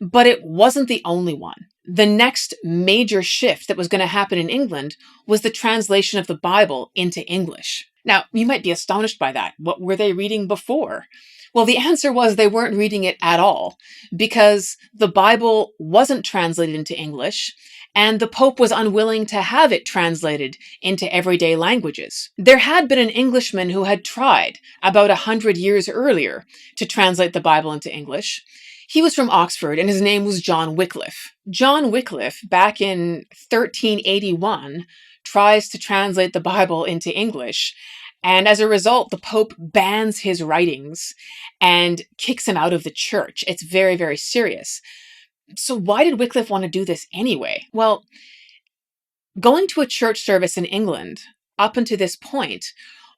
A: But it wasn't the only one. The next major shift that was going to happen in England was the translation of the Bible into English. Now, you might be astonished by that. What were they reading before? Well, the answer was they weren't reading it at all, because the Bible wasn't translated into English, and the Pope was unwilling to have it translated into everyday languages. There had been an Englishman who had tried about 100 years earlier to translate the Bible into English. He was from Oxford, and his name was John Wycliffe. John Wycliffe, back in 1381, tries to translate the Bible into English, and as a result, the Pope bans his writings and kicks him out of the church. It's very, very serious. So why did Wycliffe want to do this anyway? Well, going to a church service in England up until this point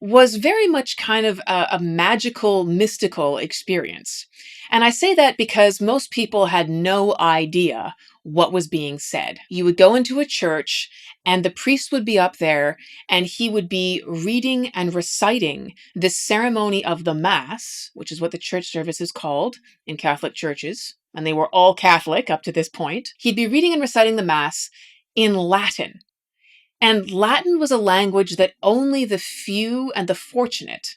A: was very much kind of a magical, mystical experience. And I say that because most people had no idea what was being said. You would go into a church and the priest would be up there and he would be reading and reciting the ceremony of the Mass, which is what the church service is called in Catholic churches. And they were all Catholic up to this point. He'd be reading and reciting the Mass in Latin. And Latin was a language that only the few and the fortunate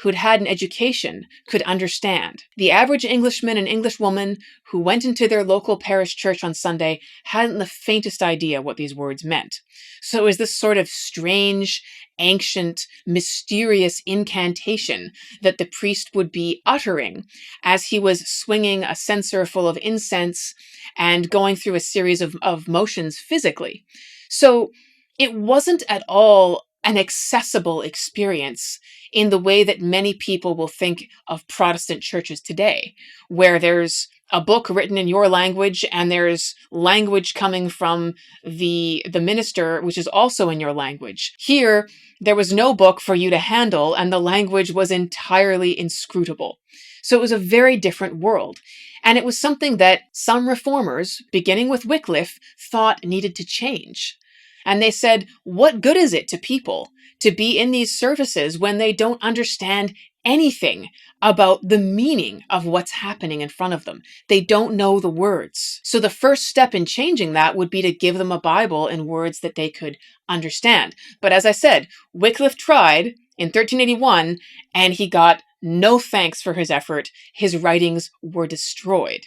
A: who'd had an education could understand. The average Englishman and Englishwoman who went into their local parish church on Sunday hadn't the faintest idea what these words meant. So it was this sort of strange, ancient, mysterious incantation that the priest would be uttering as he was swinging a censer full of incense and going through a series of motions physically. So it wasn't at all an accessible experience in the way that many people will think of Protestant churches today, where there's a book written in your language and there's language coming from the minister, which is also in your language. Here, there was no book for you to handle and the language was entirely inscrutable. So it was a very different world. And it was something that some reformers, beginning with Wycliffe, thought needed to change. And they said, what good is it to people to be in these services when they don't understand anything about the meaning of what's happening in front of them? They don't know the words. So the first step in changing that would be to give them a Bible in words that they could understand. But as I said, Wycliffe tried in 1381, and he got no thanks for his effort. His writings were destroyed.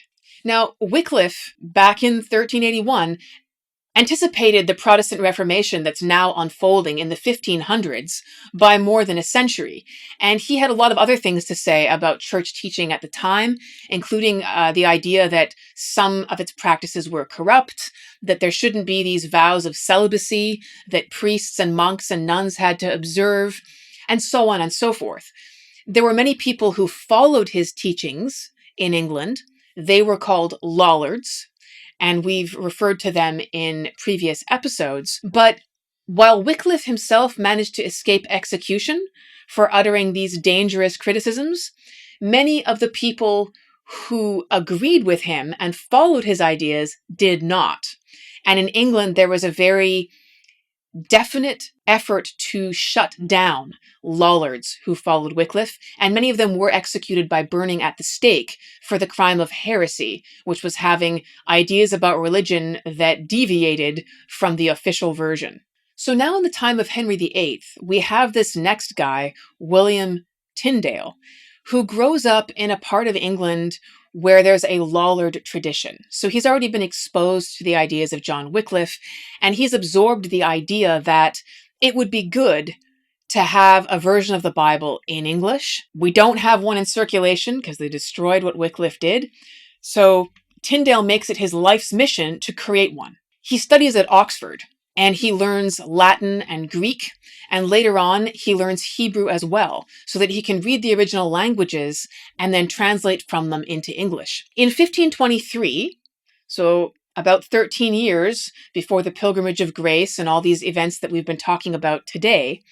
A: Now, Wycliffe, back in 1381, anticipated the Protestant Reformation that's now unfolding in the 1500s by more than a century. And he had a lot of other things to say about church teaching at the time, including the idea that some of its practices were corrupt, that there shouldn't be these vows of celibacy that priests and monks and nuns had to observe, and so on and so forth. There were many people who followed his teachings in England. They were called Lollards, and we've referred to them in previous episodes. But While Wycliffe himself managed to escape execution for uttering these dangerous criticisms, many of the people who agreed with him and followed his ideas did not. And in England, there was a very definite effort to shut down Lollards who followed Wycliffe, and many of them were executed by burning at the stake for the crime of heresy, which was having ideas about religion that deviated from the official version. So now in the time of Henry VIII, we have this next guy, William Tyndale, who grows up in a part of England where there's a Lollard tradition. So he's already been exposed to the ideas of John Wycliffe, and he's absorbed the idea that it would be good to have a version of the Bible in English. We don't have one in circulation because they destroyed what Wycliffe did. So Tyndale makes it his life's mission to create one. He studies at Oxford, and he learns Latin and Greek, and later on he learns Hebrew as well, so that he can read the original languages and then translate from them into English. In 1523, so about 13 years before the Pilgrimage of Grace and all these events that we've been talking about today,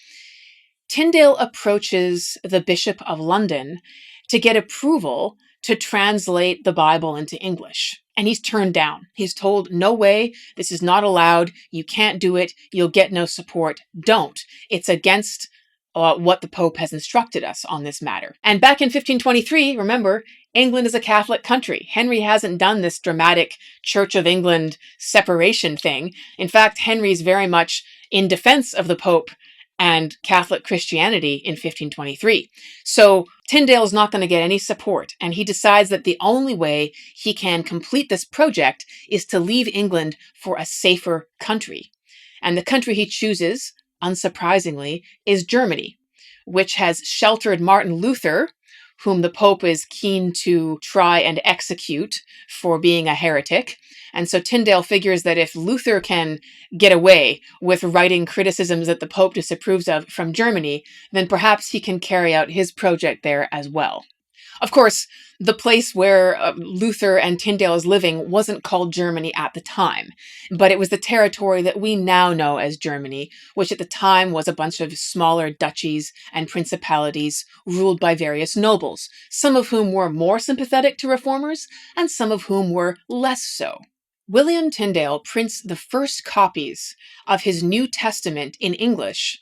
A: Tyndale approaches the Bishop of London to get approval to translate the Bible into English. And he's turned down. He's told, no way, this is not allowed. You can't do it. You'll get no support. Don't. It's against what the Pope has instructed us on this matter. And back in 1523, remember, England is a Catholic country. Henry hasn't done this dramatic Church of England separation thing. In fact, Henry's very much in defense of the Pope and Catholic Christianity in 1523. So Tyndale's not going to get any support, and he decides that the only way he can complete this project is to leave England for a safer country. And the country he chooses, unsurprisingly, is Germany, which has sheltered Martin Luther, whom the Pope is keen to try and execute for being a heretic. And so Tyndale figures that if Luther can get away with writing criticisms that the Pope disapproves of from Germany, then perhaps he can carry out his project there as well. Of course, the place where Luther and Tyndale is living wasn't called Germany at the time, but it was the territory that we now know as Germany, which at the time was a bunch of smaller duchies and principalities ruled by various nobles, some of whom were more sympathetic to reformers and some of whom were less so. William Tyndale prints the first copies of his New Testament in English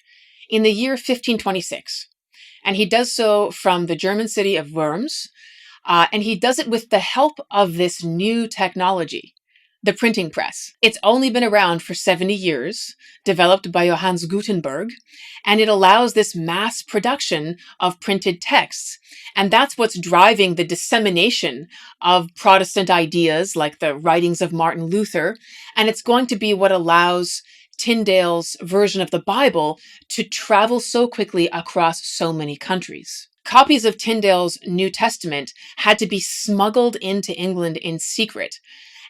A: in the year 1526. And he does so from the German city of Worms, and he does it with the help of this new technology, the printing press. It's only been around for 70 years, developed by Johannes Gutenberg, and it allows this mass production of printed texts. And that's what's driving the dissemination of Protestant ideas like the writings of Martin Luther, and it's going to be what allows Tyndale's version of the Bible to travel so quickly across so many countries. Copies of Tyndale's New Testament had to be smuggled into England in secret,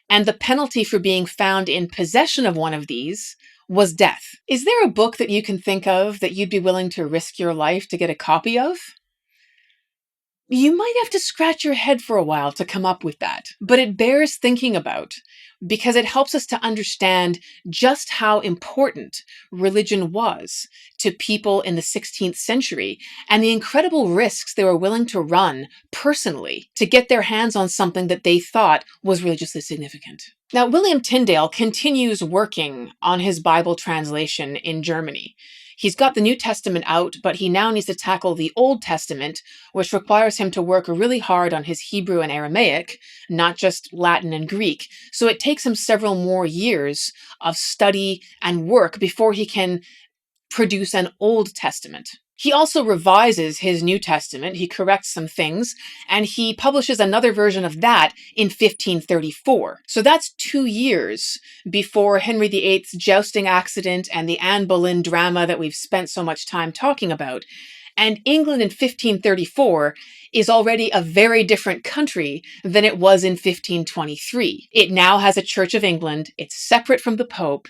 A: and the penalty for being found in possession of one of these was death. Is there a book that you can think of that you'd be willing to risk your life to get a copy of? You might have to scratch your head for a while to come up with that, but it bears thinking about because it helps us to understand just how important religion was to people in the 16th century and the incredible risks they were willing to run personally to get their hands on something that they thought was religiously significant. Now, William Tyndale continues working on his Bible translation in Germany. He's got the New Testament out, but he now needs to tackle the Old Testament, which requires him to work really hard on his Hebrew and Aramaic, not just Latin and Greek. So it takes him several more years of study and work before he can produce an Old Testament. He also revises his New Testament, he corrects some things, and he publishes another version of that in 1534. So that's 2 years before Henry VIII's jousting accident and the Anne Boleyn drama that we've spent so much time talking about. And England in 1534 is already a very different country than it was in 1523. It now has a Church of England, it's separate from the Pope,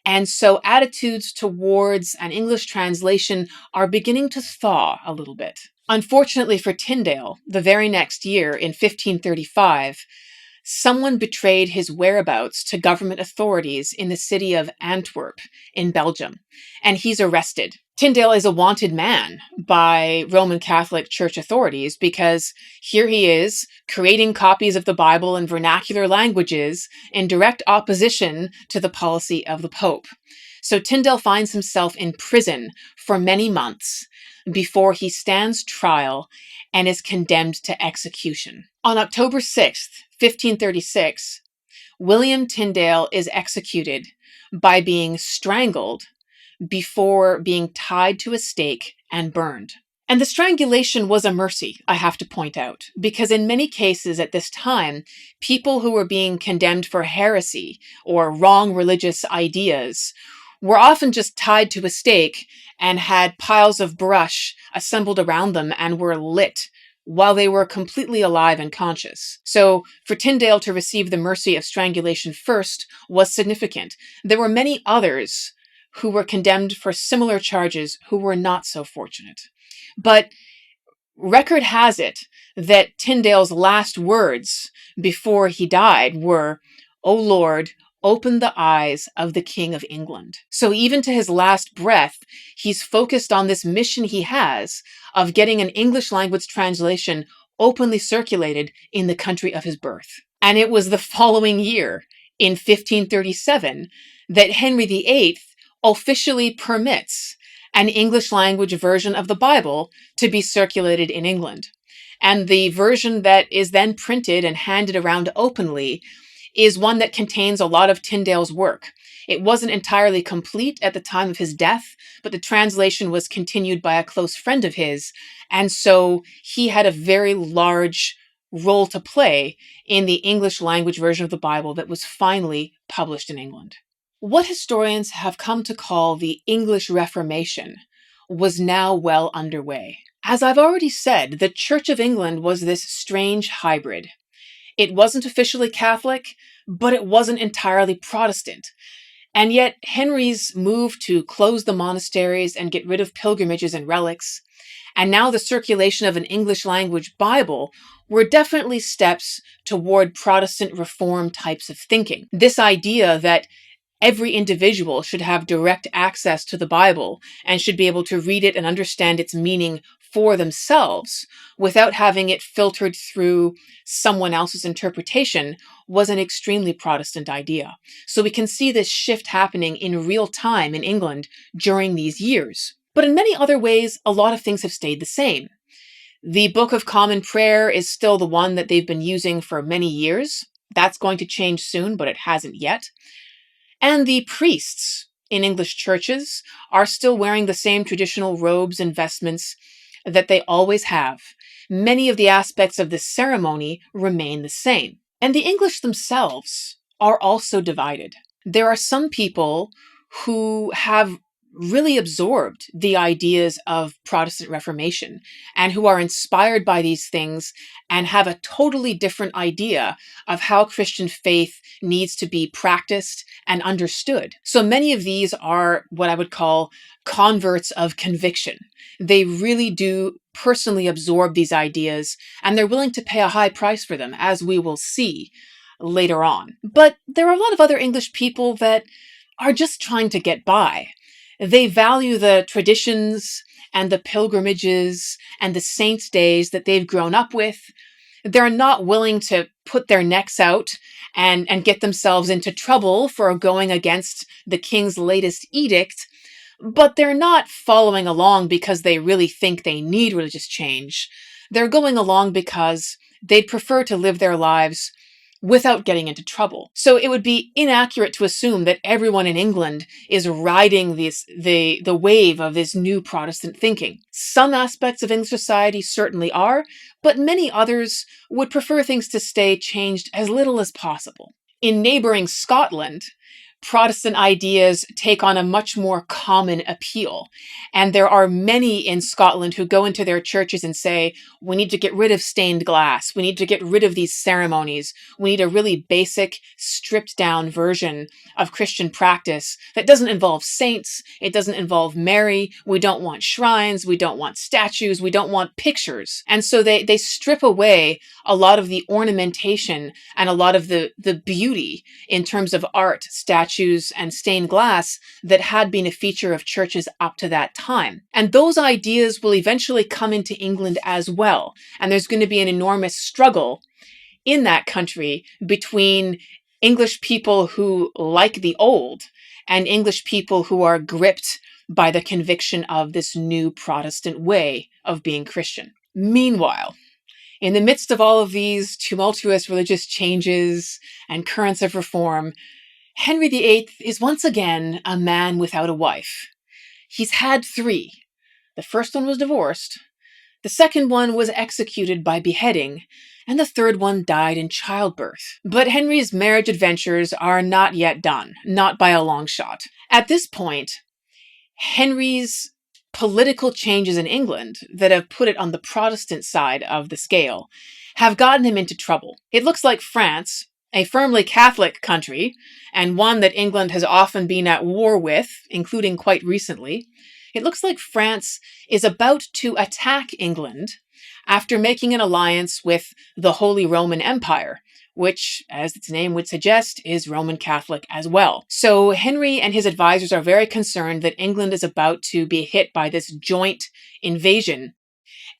A: and so attitudes towards an English translation are beginning to thaw a little bit. Unfortunately for Tyndale, the very next year, in 1535, someone betrayed his whereabouts to government authorities in the city of Antwerp in Belgium, and he's arrested. Tyndale is a wanted man by Roman Catholic Church authorities because here he is creating copies of the Bible in vernacular languages in direct opposition to the policy of the Pope. So Tyndale finds himself in prison for many months before he stands trial and is condemned to execution. On October 6th, 1536, William Tyndale is executed by being strangled before being tied to a stake and burned. And the strangulation was a mercy, I have to point out, because in many cases at this time, people who were being condemned for heresy or wrong religious ideas were often just tied to a stake and had piles of brush assembled around them and were lit while they were completely alive and conscious. So for Tyndale to receive the mercy of strangulation first was significant. There were many others who were condemned for similar charges who were not so fortunate. But record has it that Tyndale's last words before he died were, "O Lord, open the eyes of the King of England." So even to his last breath, he's focused on this mission he has of getting an English language translation openly circulated in the country of his birth. And it was the following year, in 1537, that Henry VIII officially permits an English language version of the Bible to be circulated in England. And the version that is then printed and handed around openly is one that contains a lot of Tyndale's work. It wasn't entirely complete at the time of his death, but the translation was continued by a close friend of his, and so he had a very large role to play in the English language version of the Bible that was finally published in England. What historians have come to call the English Reformation was now well underway. As I've already said, the Church of England was this strange hybrid. It wasn't officially Catholic, but it wasn't entirely Protestant. And yet Henry's move to close the monasteries and get rid of pilgrimages and relics, and now the circulation of an English language Bible, were definitely steps toward Protestant reform types of thinking. This idea that every individual should have direct access to the Bible and should be able to read it and understand its meaning for themselves without having it filtered through someone else's interpretation was an extremely Protestant idea. So we can see this shift happening in real time in England during these years. But in many other ways, a lot of things have stayed the same. The Book of Common Prayer is still the one that they've been using for many years. That's going to change soon, but it hasn't yet. And the priests in English churches are still wearing the same traditional robes and vestments that they always have. Many of the aspects of this ceremony remain the same. And the English themselves are also divided. There are some people who have really absorbed the ideas of Protestant Reformation and who are inspired by these things and have a totally different idea of how Christian faith needs to be practiced and understood. So many of these are what I would call converts of conviction. They really do personally absorb these ideas and they're willing to pay a high price for them, as we will see later on. But there are a lot of other English people that are just trying to get by. They value the traditions and the pilgrimages and the saints' days that they've grown up with. They're not willing to put their necks out and get themselves into trouble for going against the king's latest edict, but they're not following along because they really think they need religious change. They're going along because they'd prefer to live their lives without getting into trouble. So it would be inaccurate to assume that everyone in England is riding the wave of this new Protestant thinking. Some aspects of English society certainly are, but many others would prefer things to stay changed as little as possible. In neighboring Scotland, Protestant ideas take on a much more common appeal. And there are many in Scotland who go into their churches and say, we need to get rid of stained glass. We need to get rid of these ceremonies. We need a really basic, stripped down version of Christian practice that doesn't involve saints. It doesn't involve Mary. We don't want shrines. We don't want statues. We don't want pictures. And so they strip away a lot of the ornamentation and a lot of the beauty in terms of art, statues, and stained glass that had been a feature of churches up to that time. And those ideas will eventually come into England as well. And there's going to be an enormous struggle in that country between English people who like the old and English people who are gripped by the conviction of this new Protestant way of being Christian. Meanwhile, in the midst of all of these tumultuous religious changes and currents of reform, Henry VIII is once again a man without a wife. He's had 3. The first one was divorced, the second one was executed by beheading, and the third one died in childbirth. But Henry's marriage adventures are not yet done, not by a long shot. At this point, Henry's political changes in England that have put it on the Protestant side of the scale have gotten him into trouble. It looks like France, a firmly Catholic country, and one that England has often been at war with, including quite recently, it looks like France is about to attack England after making an alliance with the Holy Roman Empire, which, as its name would suggest, is Roman Catholic as well. So Henry and his advisors are very concerned that England is about to be hit by this joint invasion.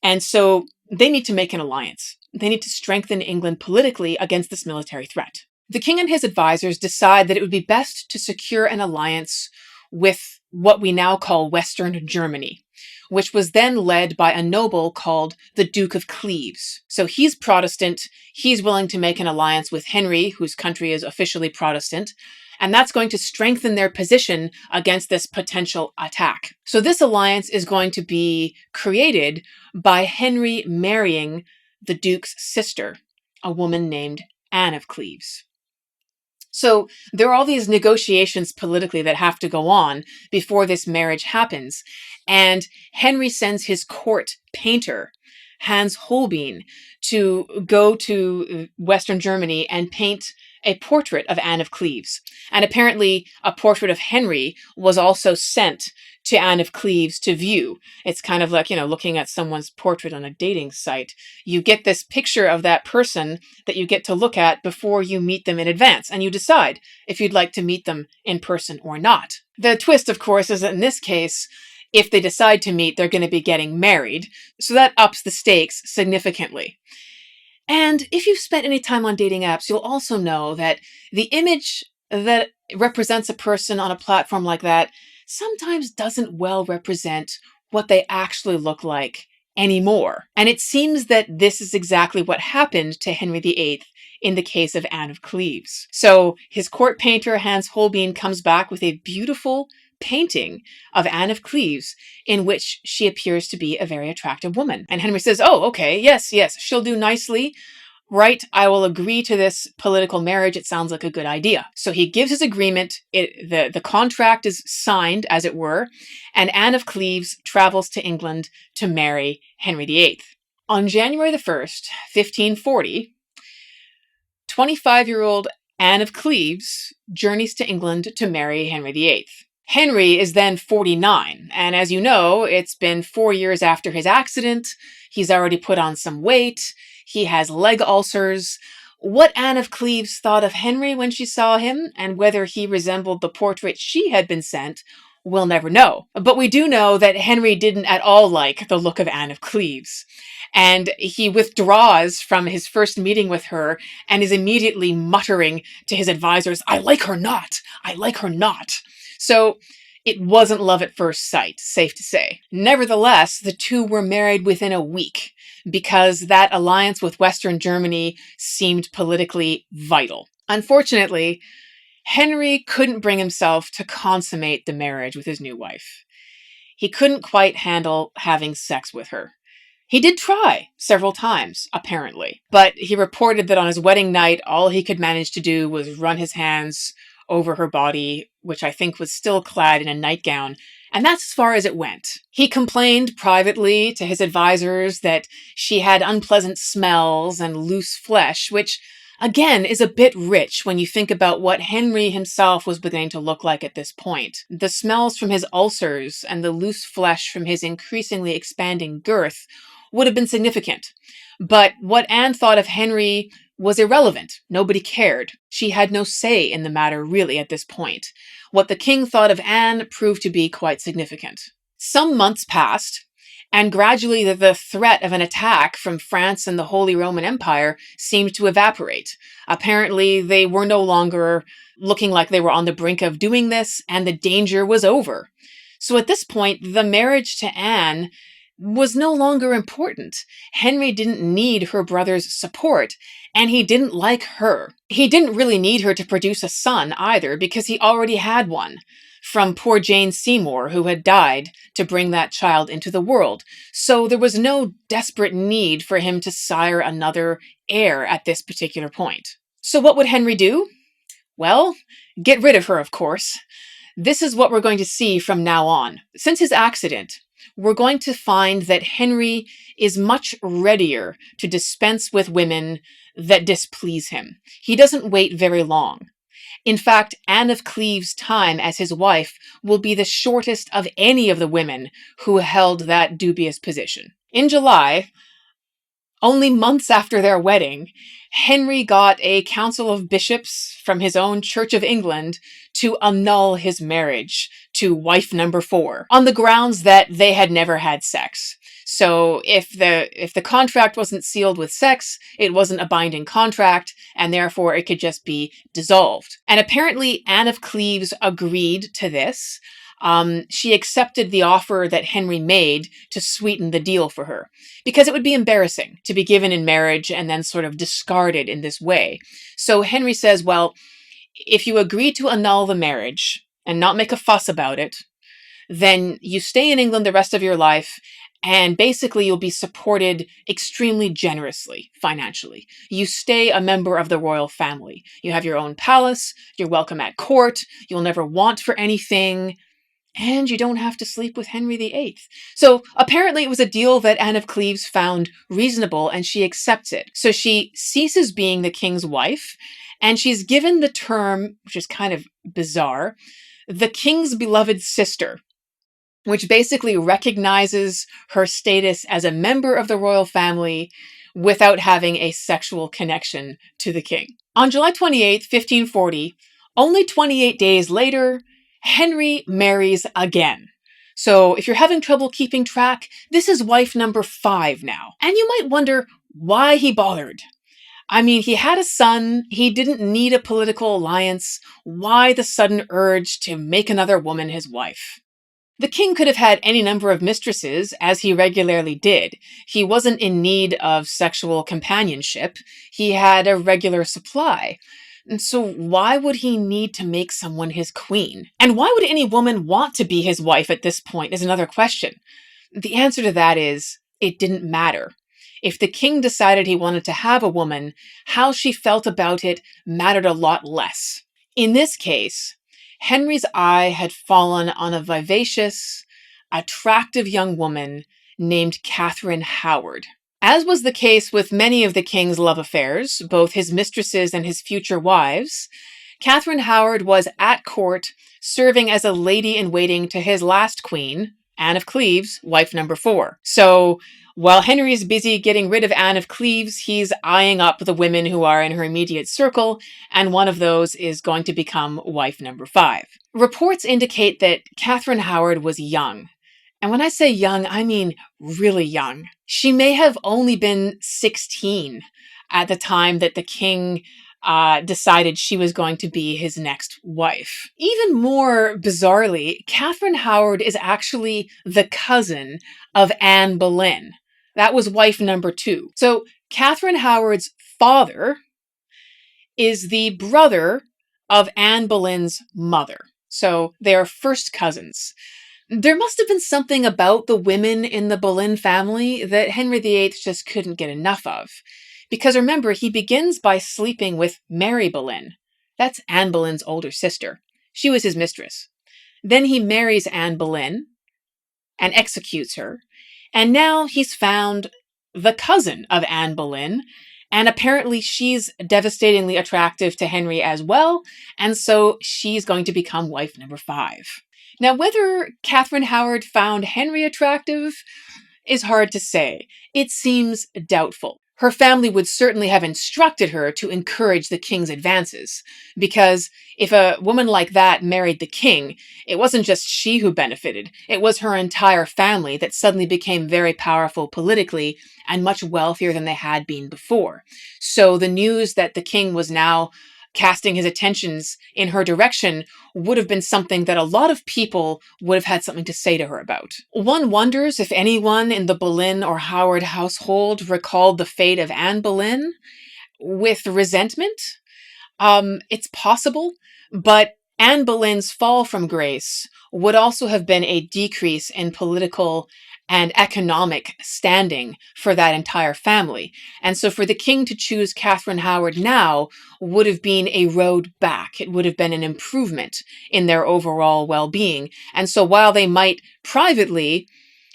A: And so they need to make an alliance. They need to strengthen England politically against this military threat. The king and his advisors decide that it would be best to secure an alliance with what we now call Western Germany, which was then led by a noble called the Duke of Cleves. So he's Protestant, he's willing to make an alliance with Henry, whose country is officially Protestant, and that's going to strengthen their position against this potential attack. So this alliance is going to be created by Henry marrying the Duke's sister, a woman named Anne of Cleves. So there are all these negotiations politically that have to go on before this marriage happens. And Henry sends his court painter, Hans Holbein, to go to Western Germany and paint a portrait of Anne of Cleves. And apparently a portrait of Henry was also sent to Anne of Cleves to view. It's kind of like, looking at someone's portrait on a dating site. You get this picture of that person that you get to look at before you meet them in advance, and you decide if you'd like to meet them in person or not. The twist, of course, is that in this case, if they decide to meet, they're going to be getting married. So that ups the stakes significantly. And if you've spent any time on dating apps, you'll also know that the image that represents a person on a platform like that sometimes doesn't well represent what they actually look like anymore. And it seems that this is exactly what happened to Henry VIII in the case of Anne of Cleves. So his court painter, Hans Holbein, comes back with a beautiful painting of Anne of Cleves in which she appears to be a very attractive woman. And Henry says, oh, okay, yes, she'll do nicely. Right, I will agree to this political marriage. It sounds like a good idea. So he gives his agreement. The contract is signed, as it were, and Anne of Cleves travels to England to marry Henry VIII. On January the 1st, 1540, 25-year-old Anne of Cleves journeys to England to marry Henry VIII. Henry is then 49, and as you know, it's been 4 years after his accident. He's already put on some weight. He has leg ulcers. What Anne of Cleves thought of Henry when she saw him, and whether he resembled the portrait she had been sent, we'll never know. But we do know that Henry didn't at all like the look of Anne of Cleves. And he withdraws from his first meeting with her and is immediately muttering to his advisors, I like her not. I like her not. So it wasn't love at first sight, safe to say. Nevertheless, the two were married within a week because that alliance with Western Germany seemed politically vital. Unfortunately, Henry couldn't bring himself to consummate the marriage with his new wife. He couldn't quite handle having sex with her. He did try several times, apparently, but he reported that on his wedding night, all he could manage to do was run his hands over her body, which I think was still clad in a nightgown. And that's as far as it went. He complained privately to his advisors that she had unpleasant smells and loose flesh, which, again, is a bit rich when you think about what Henry himself was beginning to look like at this point. The smells from his ulcers and the loose flesh from his increasingly expanding girth would have been significant. But what Anne thought of Henry was irrelevant. Nobody cared. She had no say in the matter, really, at this point. What the king thought of Anne proved to be quite significant. Some months passed, and gradually the threat of an attack from France and the Holy Roman Empire seemed to evaporate. Apparently, they were no longer looking like they were on the brink of doing this, and the danger was over. So at this point, the marriage to Anne was no longer important. Henry didn't need her brother's support, and he didn't like her. He didn't really need her to produce a son either, because he already had one from poor Jane Seymour, who had died to bring that child into the world. So there was no desperate need for him to sire another heir at this particular point. So what would Henry do? Well, get rid of her, of course. This is what we're going to see from now on. Since his accident, we're going to find that Henry is much readier to dispense with women that displease him. He doesn't wait very long. In fact, Anne of Cleves' time as his wife will be the shortest of any of the women who held that dubious position. In July, only months after their wedding, Henry got a council of bishops from his own Church of England to annul his marriage to wife number 4 on the grounds that they had never had sex. So if the contract wasn't sealed with sex, it wasn't a binding contract, and therefore it could just be dissolved. And apparently Anne of Cleves agreed to this. She accepted the offer that Henry made to sweeten the deal for her, because it would be embarrassing to be given in marriage and then sort of discarded in this way. So Henry says, well, if you agree to annul the marriage and not make a fuss about it, then you stay in England the rest of your life, and basically you'll be supported extremely generously financially. You stay a member of the royal family. You have your own palace, you're welcome at court, you'll never want for anything, and you don't have to sleep with Henry VIII. So apparently it was a deal that Anne of Cleves found reasonable, and she accepts it. So she ceases being the king's wife, and she's given the term, which is kind of bizarre, the king's beloved sister, which basically recognizes her status as a member of the royal family without having a sexual connection to the king. On July 28, 1540, only 28 days later, Henry marries again. So if you're having trouble keeping track, this is wife number 5 now. And you might wonder why he bothered. I mean, he had a son, he didn't need a political alliance. Why the sudden urge to make another woman his wife? The king could have had any number of mistresses, as he regularly did. He wasn't in need of sexual companionship. He had a regular supply. And so why would he need to make someone his queen? And why would any woman want to be his wife at this point is another question. The answer to that is, it didn't matter. If the king decided he wanted to have a woman, how she felt about it mattered a lot less. In this case, Henry's eye had fallen on a vivacious, attractive young woman named Catherine Howard. As was the case with many of the king's love affairs, both his mistresses and his future wives, Catherine Howard was at court serving as a lady-in-waiting to his last queen, Anne of Cleves, wife number 4. So while Henry is busy getting rid of Anne of Cleves, he's eyeing up the women who are in her immediate circle, and one of those is going to become wife number 5. Reports indicate that Catherine Howard was young. And when I say young, I mean really young. She may have only been 16 at the time that the king decided she was going to be his next wife. Even more bizarrely, Catherine Howard is actually the cousin of Anne Boleyn. That was wife number 2. So Catherine Howard's father is the brother of Anne Boleyn's mother. So they are first cousins. There must have been something about the women in the Boleyn family that Henry VIII just couldn't get enough of. Because remember, he begins by sleeping with Mary Boleyn, That's Anne Boleyn's older sister. She was his mistress. Then he marries Anne Boleyn and executes her. And now he's found the cousin of Anne Boleyn, and apparently she's devastatingly attractive to Henry as well, and so she's going to become wife number 5. Now, whether Catherine Howard found Henry attractive is hard to say. It seems doubtful. Her family would certainly have instructed her to encourage the king's advances, because if a woman like that married the king, it wasn't just she who benefited, it was her entire family that suddenly became very powerful politically and much wealthier than they had been before. So the news that the king was now casting his attentions in her direction would have been something that a lot of people would have had something to say to her about. One wonders if anyone in the Boleyn or Howard household recalled the fate of Anne Boleyn with resentment. It's possible, but Anne Boleyn's fall from grace would also have been a decrease in political and economic standing for that entire family. And so for the king to choose Catherine Howard now would have been a road back. It would have been an improvement in their overall well-being. And so while they might privately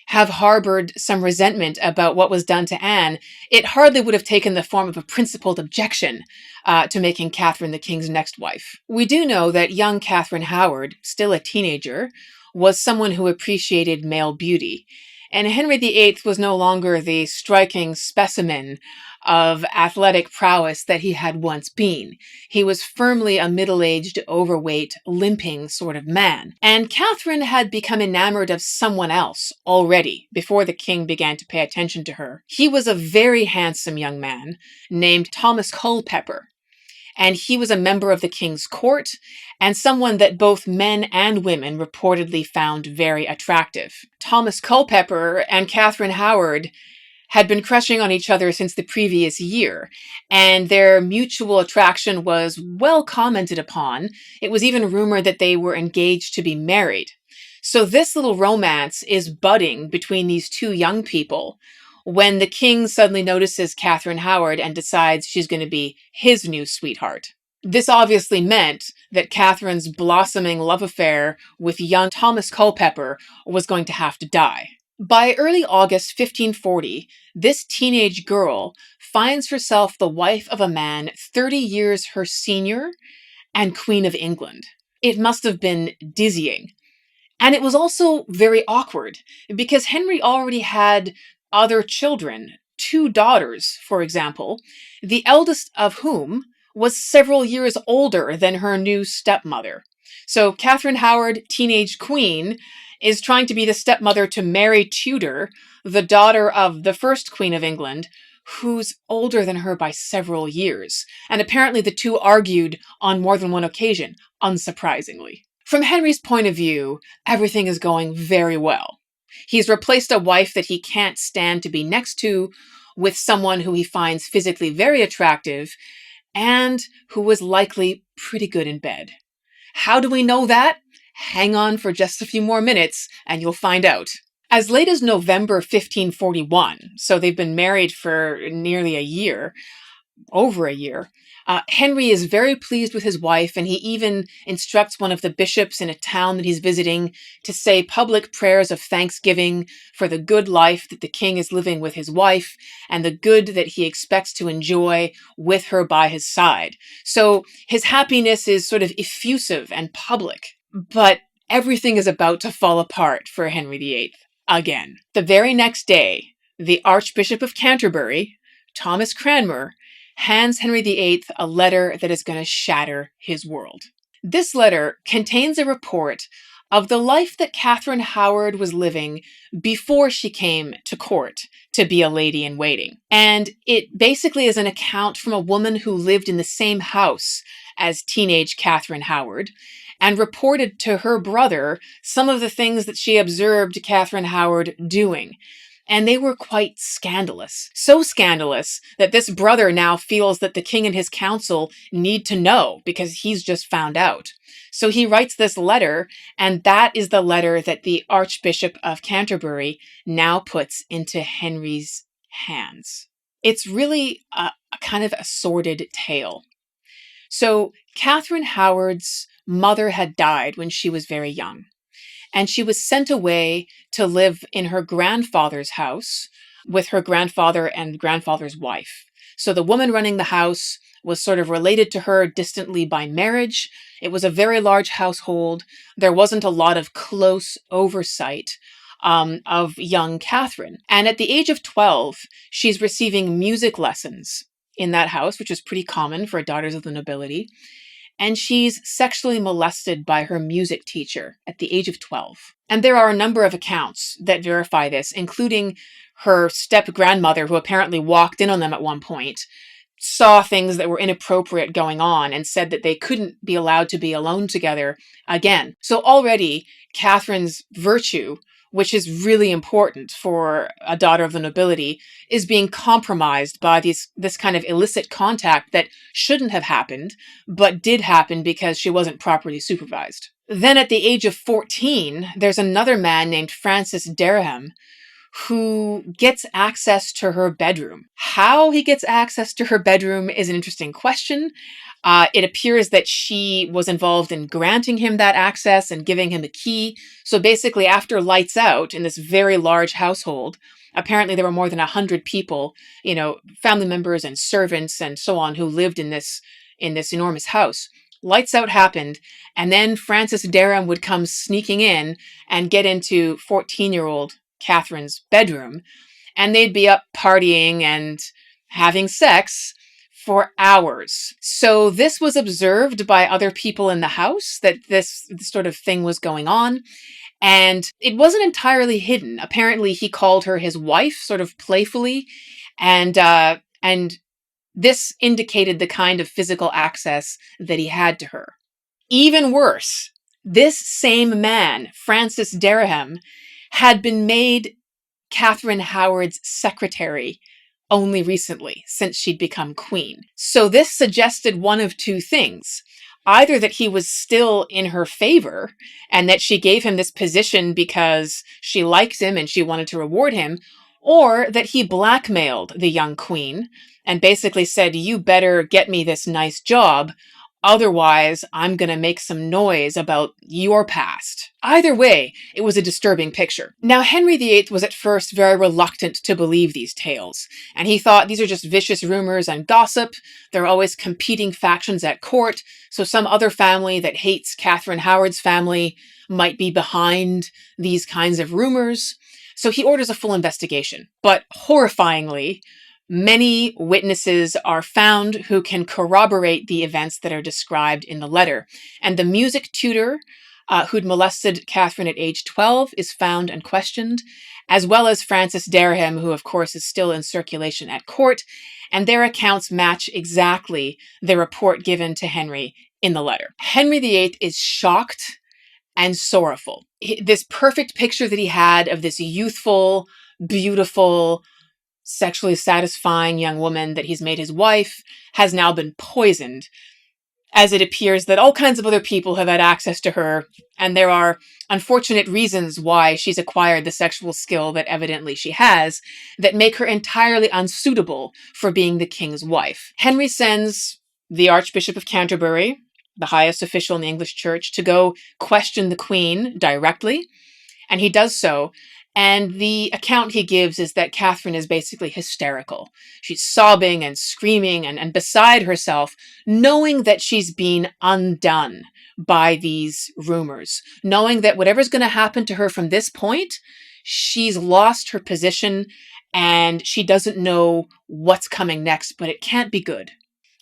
A: have harbored some resentment about what was done to Anne, it hardly would have taken the form of a principled objection to making Catherine the king's next wife. We do know that young Catherine Howard, still a teenager, was someone who appreciated male beauty. And Henry VIII was no longer the striking specimen of athletic prowess that he had once been. He was firmly a middle-aged, overweight, limping sort of man. And Catherine had become enamored of someone else already before the king began to pay attention to her. He was a very handsome young man named Thomas Culpeper. And he was a member of the king's court and someone that both men and women reportedly found very attractive. Thomas Culpeper and Catherine Howard had been crushing on each other since the previous year, and their mutual attraction was well commented upon. It was even rumored that they were engaged to be married. So this little romance is budding between these two young people when the king suddenly notices Catherine Howard and decides she's going to be his new sweetheart. This obviously meant that Catherine's blossoming love affair with young Thomas Culpeper was going to have to die. By early August 1540, this teenage girl finds herself the wife of a man 30 years her senior and Queen of England. It must have been dizzying. And it was also very awkward because Henry already had other children, 2 daughters, for example, the eldest of whom was several years older than her new stepmother. So Catherine Howard, teenage queen, is trying to be the stepmother to Mary Tudor, the daughter of the first Queen of England, who's older than her by several years. And apparently the two argued on more than one occasion, unsurprisingly. From Henry's point of view, everything is going very well. He's replaced a wife that he can't stand to be next to with someone who he finds physically very attractive and who was likely pretty good in bed. How do we know that? Hang on for just a few more minutes and you'll find out. As late as November 1541, so they've been married for nearly a year, over a year, Henry is very pleased with his wife, and he even instructs one of the bishops in a town that he's visiting to say public prayers of thanksgiving for the good life that the king is living with his wife and the good that he expects to enjoy with her by his side. So his happiness is sort of effusive and public, but everything is about to fall apart for Henry VIII again. The very next day, the Archbishop of Canterbury, Thomas Cranmer, hands Henry VIII a letter that is going to shatter his world. This letter contains a report of the life that Catherine Howard was living before she came to court to be a lady in waiting. And it basically is an account from a woman who lived in the same house as teenage Catherine Howard and reported to her brother some of the things that she observed Catherine Howard doing. And they were quite scandalous. So scandalous that this brother now feels that the king and his council need to know because he's just found out. So he writes this letter, and that is the letter that the Archbishop of Canterbury now puts into Henry's hands. It's really a kind of a sordid tale. So Catherine Howard's mother had died when she was very young, and she was sent away to live in her grandfather's house with her grandfather and grandfather's wife. So the woman running the house was sort of related to her distantly by marriage. It was a very large household. There wasn't a lot of close oversight of young Catherine. And at the age of 12, she's receiving music lessons in that house, which is pretty common for daughters of the nobility. And she's sexually molested by her music teacher at the age of 12. And there are a number of accounts that verify this, including her step-grandmother, who apparently walked in on them at one point, saw things that were inappropriate going on and said that they couldn't be allowed to be alone together again. So already, Catherine's virtue, which is really important for a daughter of the nobility, is being compromised by this kind of illicit contact that shouldn't have happened, but did happen because she wasn't properly supervised. Then at the age of 14, there's another man named Francis Dereham who gets access to her bedroom. How he gets access to her bedroom is an interesting question. It appears that she was involved in granting him that access and giving him a key. So basically, after lights out in this very large household, apparently there were more than 100 people, family members and servants and so on, who lived in this enormous house. Lights out happened, and then Francis Dereham would come sneaking in and get into 14-year-old Catherine's bedroom, and they'd be up partying and having sex for hours. So this was observed by other people in the house, that this sort of thing was going on, and it wasn't entirely hidden. Apparently he called her his wife, sort of playfully, and this indicated the kind of physical access that he had to her. Even worse, this same man, Francis Dereham, had been made Catherine Howard's secretary only recently, since she'd become queen. So this suggested one of two things. Either that he was still in her favor, and that she gave him this position because she liked him and she wanted to reward him, or that he blackmailed the young queen and basically said, "You better get me this nice job, otherwise I'm going to make some noise about your past." Either way, it was a disturbing picture. Now, Henry VIII was at first very reluctant to believe these tales, and he thought these are just vicious rumors and gossip. There are always competing factions at court, so some other family that hates Catherine Howard's family might be behind these kinds of rumors. So he orders a full investigation. But horrifyingly, many witnesses are found who can corroborate the events that are described in the letter. And the music tutor who'd molested Catherine at age 12 is found and questioned, as well as Francis Dereham, who of course is still in circulation at court, and their accounts match exactly the report given to Henry in the letter. Henry VIII is shocked and sorrowful. This perfect picture that he had of this youthful, beautiful, sexually satisfying young woman that he's made his wife has now been poisoned, as it appears that all kinds of other people have had access to her, and there are unfortunate reasons why she's acquired the sexual skill that evidently she has that make her entirely unsuitable for being the king's wife. Henry sends the Archbishop of Canterbury, the highest official in the English Church, to go question the Queen directly, and he does so. And the account he gives is that Catherine is basically hysterical. She's sobbing and screaming and beside herself, knowing that she's been undone by these rumors, knowing that whatever's going to happen to her from this point, she's lost her position and she doesn't know what's coming next, but it can't be good.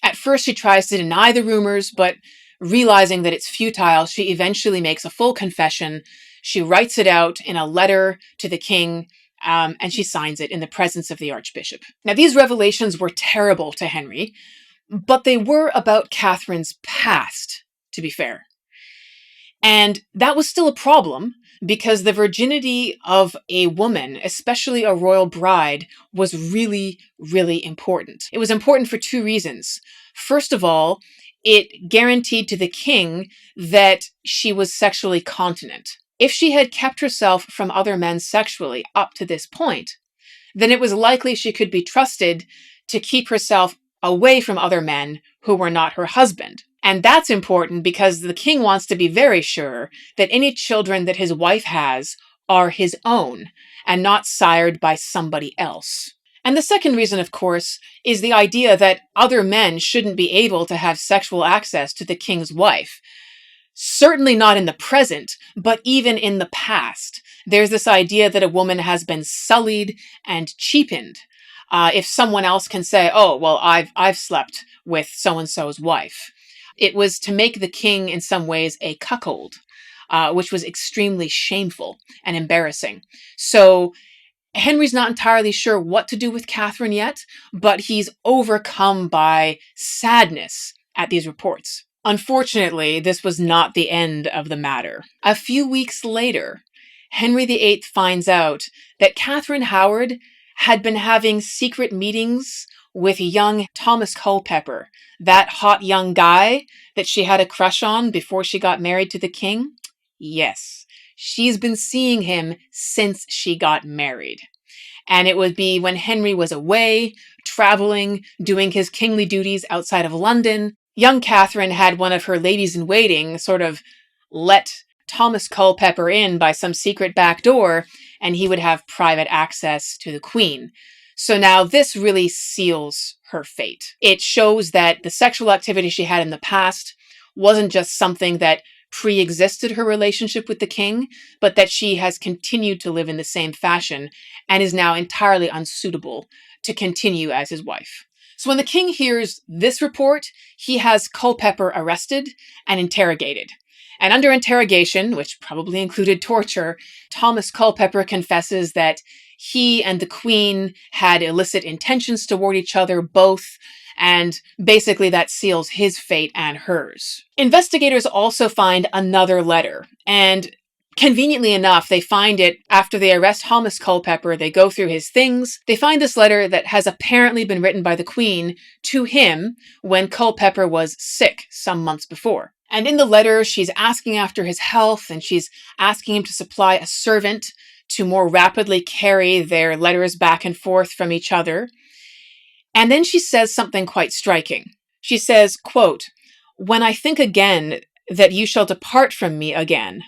A: At first, she tries to deny the rumors, but realizing that it's futile, she eventually makes a full confession. She writes it out in a letter to the king, and she signs it in the presence of the Archbishop. Now, these revelations were terrible to Henry, but they were about Catherine's past, to be fair. And that was still a problem, because the virginity of a woman, especially a royal bride, was really, really important. It was important for two reasons. First of all, it guaranteed to the king that she was sexually continent. If she had kept herself from other men sexually up to this point, then it was likely she could be trusted to keep herself away from other men who were not her husband. And that's important because the king wants to be very sure that any children that his wife has are his own and not sired by somebody else. And the second reason, of course, is the idea that other men shouldn't be able to have sexual access to the king's wife. Certainly not in the present, but even in the past. There's this idea that a woman has been sullied and cheapened. If someone else can say, oh, well, I've slept with so-and-so's wife. It was to make the king, in some ways, a cuckold, which was extremely shameful and embarrassing. So Henry's not entirely sure what to do with Catherine yet, but he's overcome by sadness at these reports. Unfortunately, this was not the end of the matter. A few weeks later, Henry VIII finds out that Catherine Howard had been having secret meetings with young Thomas Culpeper, that hot young guy that she had a crush on before she got married to the king. Yes, she's been seeing him since she got married. And it would be when Henry was away, traveling, doing his kingly duties outside of London. Young Catherine had one of her ladies-in-waiting sort of let Thomas Culpeper in by some secret back door, and he would have private access to the Queen. So now this really seals her fate. It shows that the sexual activity she had in the past wasn't just something that pre-existed her relationship with the king, but that she has continued to live in the same fashion and is now entirely unsuitable to continue as his wife. So when the king hears this report, he has Culpeper arrested and interrogated. And under interrogation, which probably included torture, Thomas Culpeper confesses that he and the Queen had illicit intentions toward each other, both, and basically that seals his fate and hers. Investigators also find another letter, and conveniently enough, they find it after they arrest Thomas Culpeper. They go through his things. They find this letter that has apparently been written by the Queen to him when Culpeper was sick some months before. And in the letter, she's asking after his health, and she's asking him to supply a servant to more rapidly carry their letters back and forth from each other. And then she says something quite striking. She says, quote, "When I think again that you shall depart from me again,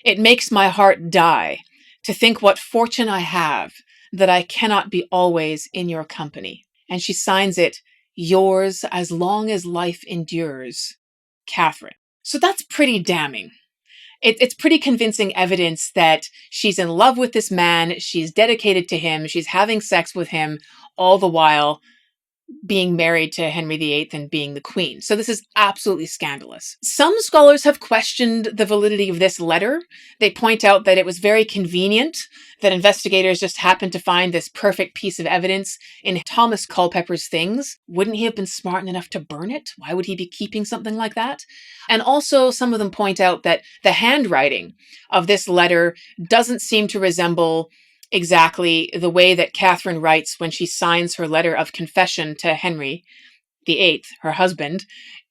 A: it makes my heart die to think what fortune I have, that I cannot be always in your company." And she signs it, "Yours as long as life endures, Catherine." So that's pretty damning. It's pretty convincing evidence that she's in love with this man, she's dedicated to him, she's having sex with him, all the while being married to Henry VIII and being the Queen. So this is absolutely scandalous. Some scholars have questioned the validity of this letter. They point out that it was very convenient that investigators just happened to find this perfect piece of evidence in Thomas Culpeper's things. Wouldn't he have been smart enough to burn it? Why would he be keeping something like that? And also some of them point out that the handwriting of this letter doesn't seem to resemble exactly the way that Catherine writes when she signs her letter of confession to Henry VIII, her husband,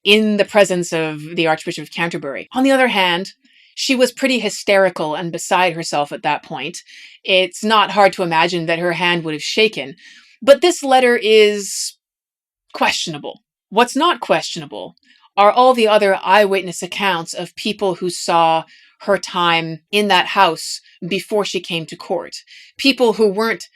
A: in the presence of the Archbishop of Canterbury. On the other hand, she was pretty hysterical and beside herself at that point. It's not hard to imagine that her hand would have shaken. But this letter is questionable. What's not questionable are all the other eyewitness accounts of people who saw her time in that house before she came to court. People who weren't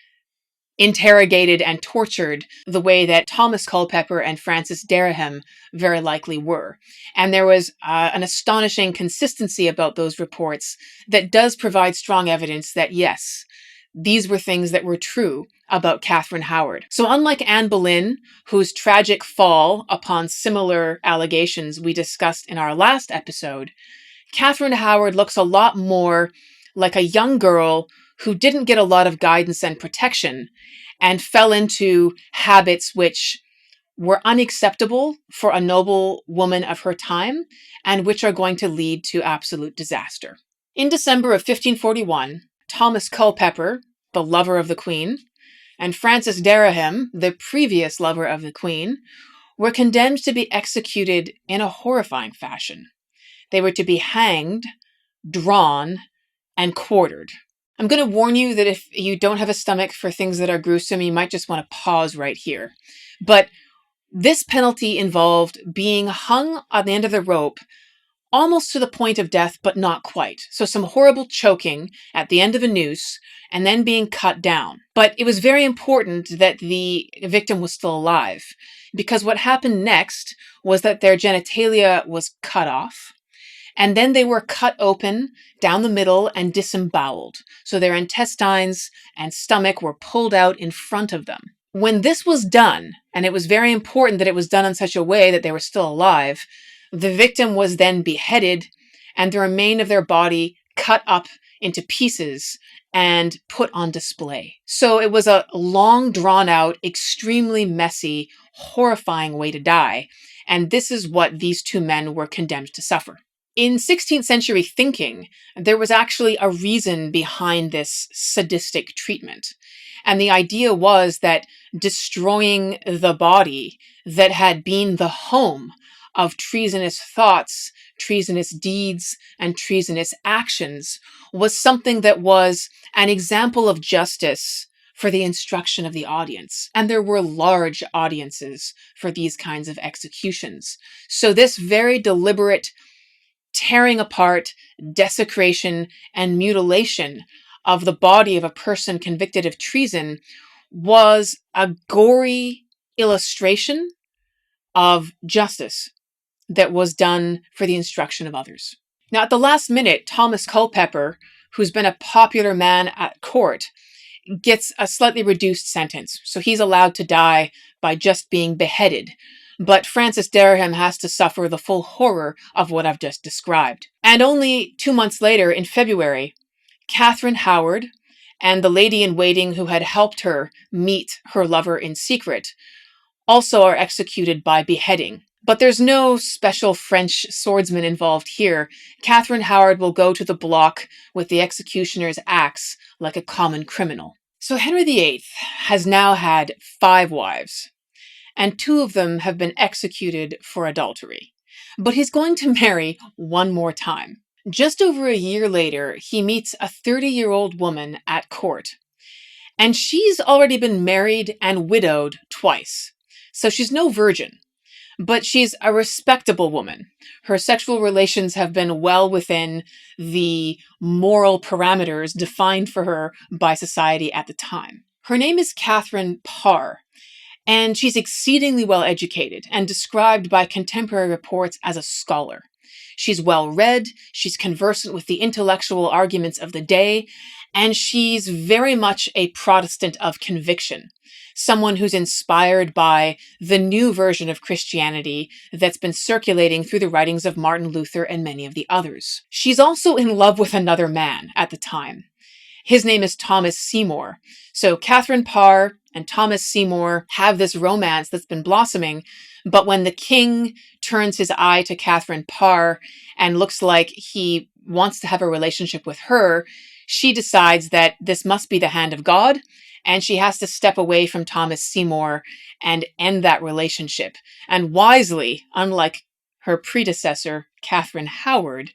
A: interrogated and tortured the way that Thomas Culpeper and Francis Dereham very likely were. And there was an astonishing consistency about those reports that does provide strong evidence that, yes, these were things that were true about Catherine Howard. So unlike Anne Boleyn, whose tragic fall upon similar allegations we discussed in our last episode, Catherine Howard looks a lot more like a young girl who didn't get a lot of guidance and protection and fell into habits which were unacceptable for a noble woman of her time and which are going to lead to absolute disaster. In December of 1541, Thomas Culpeper, the lover of the Queen, and Francis Dereham, the previous lover of the Queen, were condemned to be executed in a horrifying fashion. They were to be hanged, drawn, and quartered. I'm going to warn you that if you don't have a stomach for things that are gruesome, you might just want to pause right here. But This penalty involved being hung on the end of the rope almost to the point of death, but not quite. So some horrible choking at the end of a noose and then being cut down. But it was very important that the victim was still alive, because what happened next was that their genitalia was cut off, and then they were cut open down the middle and disemboweled. So their intestines and stomach were pulled out in front of them. When this was done, and it was very important that it was done in such a way that they were still alive, the victim was then beheaded and the remain of their body cut up into pieces and put on display. So it was a long, drawn out, extremely messy, horrifying way to die. And this is what these two men were condemned to suffer. In 16th century thinking, there was actually a reason behind this sadistic treatment. And the idea was that destroying the body that had been the home of treasonous thoughts, treasonous deeds, and treasonous actions was something that was an example of justice for the instruction of the audience. And there were large audiences for these kinds of executions. So this very deliberate tearing apart, desecration, and mutilation of the body of a person convicted of treason was a gory illustration of justice that was done for the instruction of others. Now, at the last minute, Thomas Culpeper, who's been a popular man at court, gets a slightly reduced sentence. So he's allowed to die by just being beheaded. But Francis Dereham has to suffer the full horror of what I've just described. And only 2 months later, in February, Catherine Howard and the lady-in-waiting who had helped her meet her lover in secret also are executed by beheading. But there's no special French swordsman involved here. Catherine Howard will go to the block with the executioner's axe like a common criminal. So Henry VIII has now had 5 wives, and 2 of them have been executed for adultery. But he's going to marry one more time. Just over a year later, he meets a 30-year-old woman at court. And she's already been married and widowed twice. So she's no virgin. But she's a respectable woman. Her sexual relations have been well within the moral parameters defined for her by society at the time. Her name is Catherine Parr, and she's exceedingly well educated and described by contemporary reports as a scholar. She's well read, she's conversant with the intellectual arguments of the day, and she's very much a Protestant of conviction. Someone who's inspired by the new version of Christianity that's been circulating through the writings of Martin Luther and many of the others. She's also in love with another man at the time. His name is Thomas Seymour. So Catherine Parr and Thomas Seymour have this romance that's been blossoming, but when the king turns his eye to Catherine Parr and looks like he wants to have a relationship with her, she decides that this must be the hand of God, and she has to step away from Thomas Seymour and end that relationship. And wisely, unlike her predecessor, Catherine Howard,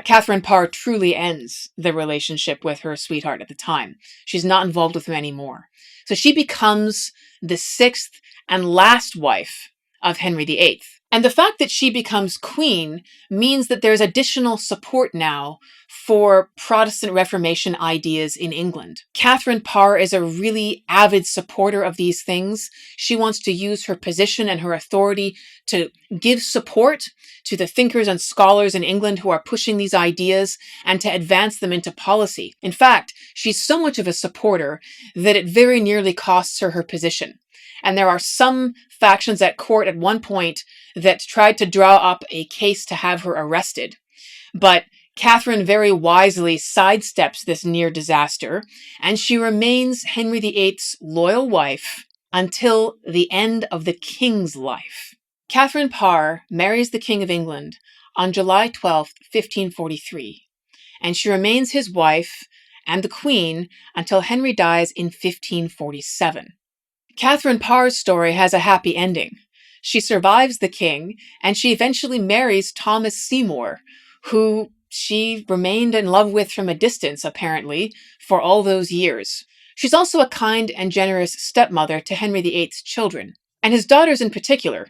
A: Catherine Parr truly ends the relationship with her sweetheart at the time. She's not involved with him anymore. So she becomes the 6th and last wife of Henry VIII. And the fact that she becomes queen means that there's additional support now for Protestant Reformation ideas in England. Catherine Parr is a really avid supporter of these things. She wants to use her position and her authority to give support to the thinkers and scholars in England who are pushing these ideas and to advance them into policy. In fact, she's so much of a supporter that it very nearly costs her her position. And there are some factions at court at one point that tried to draw up a case to have her arrested. But Catherine very wisely sidesteps this near disaster, and she remains Henry VIII's loyal wife until the end of the king's life. Catherine Parr marries the King of England on July 12, 1543, and she remains his wife and the Queen until Henry dies in 1547. Catherine Parr's story has a happy ending. She survives the king, and she eventually marries Thomas Seymour, who she remained in love with from a distance, apparently, for all those years. She's also a kind and generous stepmother to Henry VIII's children. And his daughters in particular,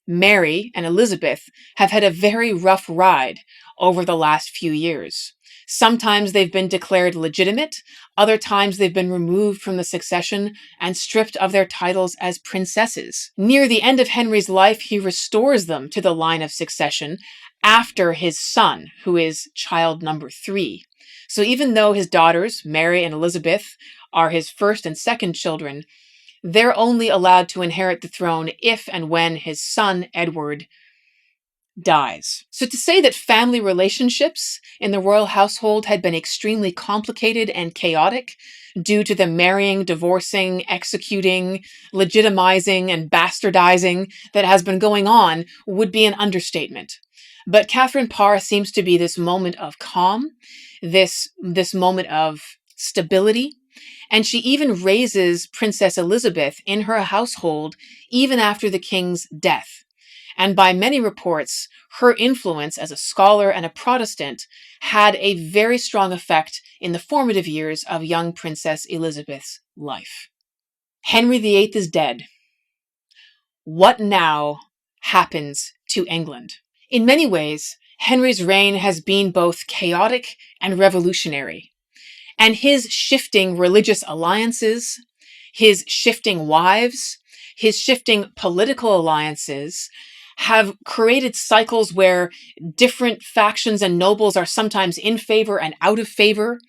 A: Mary and Elizabeth, have had a very rough ride over the last few years. Sometimes they've been declared legitimate, other times they've been removed from the succession and stripped of their titles as princesses. Near the end of Henry's life, he restores them to the line of succession after his son, who is child number 3. So even though his daughters, Mary and Elizabeth, are his first and second children, they're only allowed to inherit the throne if and when his son, Edward, dies. So to say that family relationships in the royal household had been extremely complicated and chaotic due to the marrying, divorcing, executing, legitimizing, and bastardizing that has been going on would be an understatement. But Catherine Parr seems to be this moment of calm, this moment of stability, and she even raises Princess Elizabeth in her household even after the king's death. And by many reports, her influence as a scholar and a Protestant had a very strong effect in the formative years of young Princess Elizabeth's life. Henry VIII is dead. What now happens to England? In many ways, Henry's reign has been both chaotic and revolutionary. And his shifting religious alliances, his shifting wives, his shifting political alliances have created cycles where different factions and nobles are sometimes in favor and out of favor,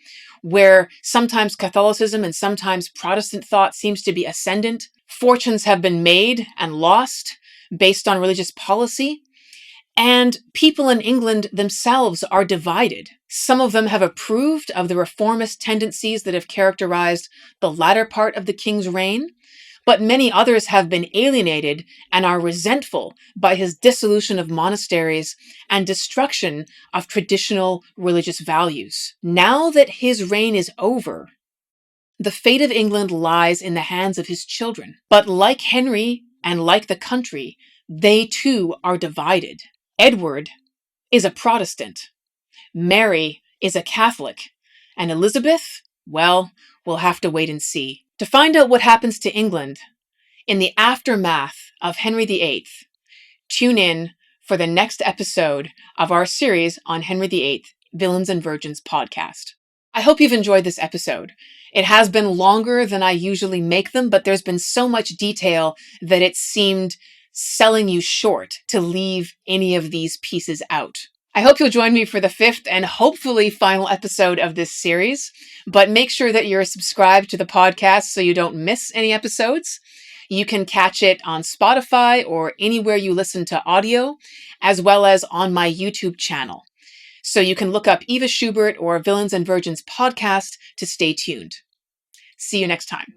A: where sometimes Catholicism and sometimes Protestant thought seems to be ascendant. Fortunes have been made and lost based on religious policy. And people in England themselves are divided. Some of them have approved of the reformist tendencies that have characterized the latter part of the king's reign, but many others have been alienated and are resentful by his dissolution of monasteries and destruction of traditional religious values. Now that his reign is over, the fate of England lies in the hands of his children. But like Henry and like the country, they too are divided. Edward is a Protestant. Mary is a Catholic. And Elizabeth, well, we'll have to wait and see. To find out what happens to England in the aftermath of Henry VIII, tune in for the next episode of our series on Henry VIII, Villains and Virgins podcast. I hope you've enjoyed this episode. It has been longer than I usually make them, but there's been so much detail that it seemed selling you short to leave any of these pieces out. I hope you'll join me for the 5th and hopefully final episode of this series, but make sure that you're subscribed to the podcast so you don't miss any episodes. You can catch it on Spotify or anywhere you listen to audio, as well as on my YouTube channel. So you can look up Eva Schubert or Villains and Virgins podcast to stay tuned. See you next time.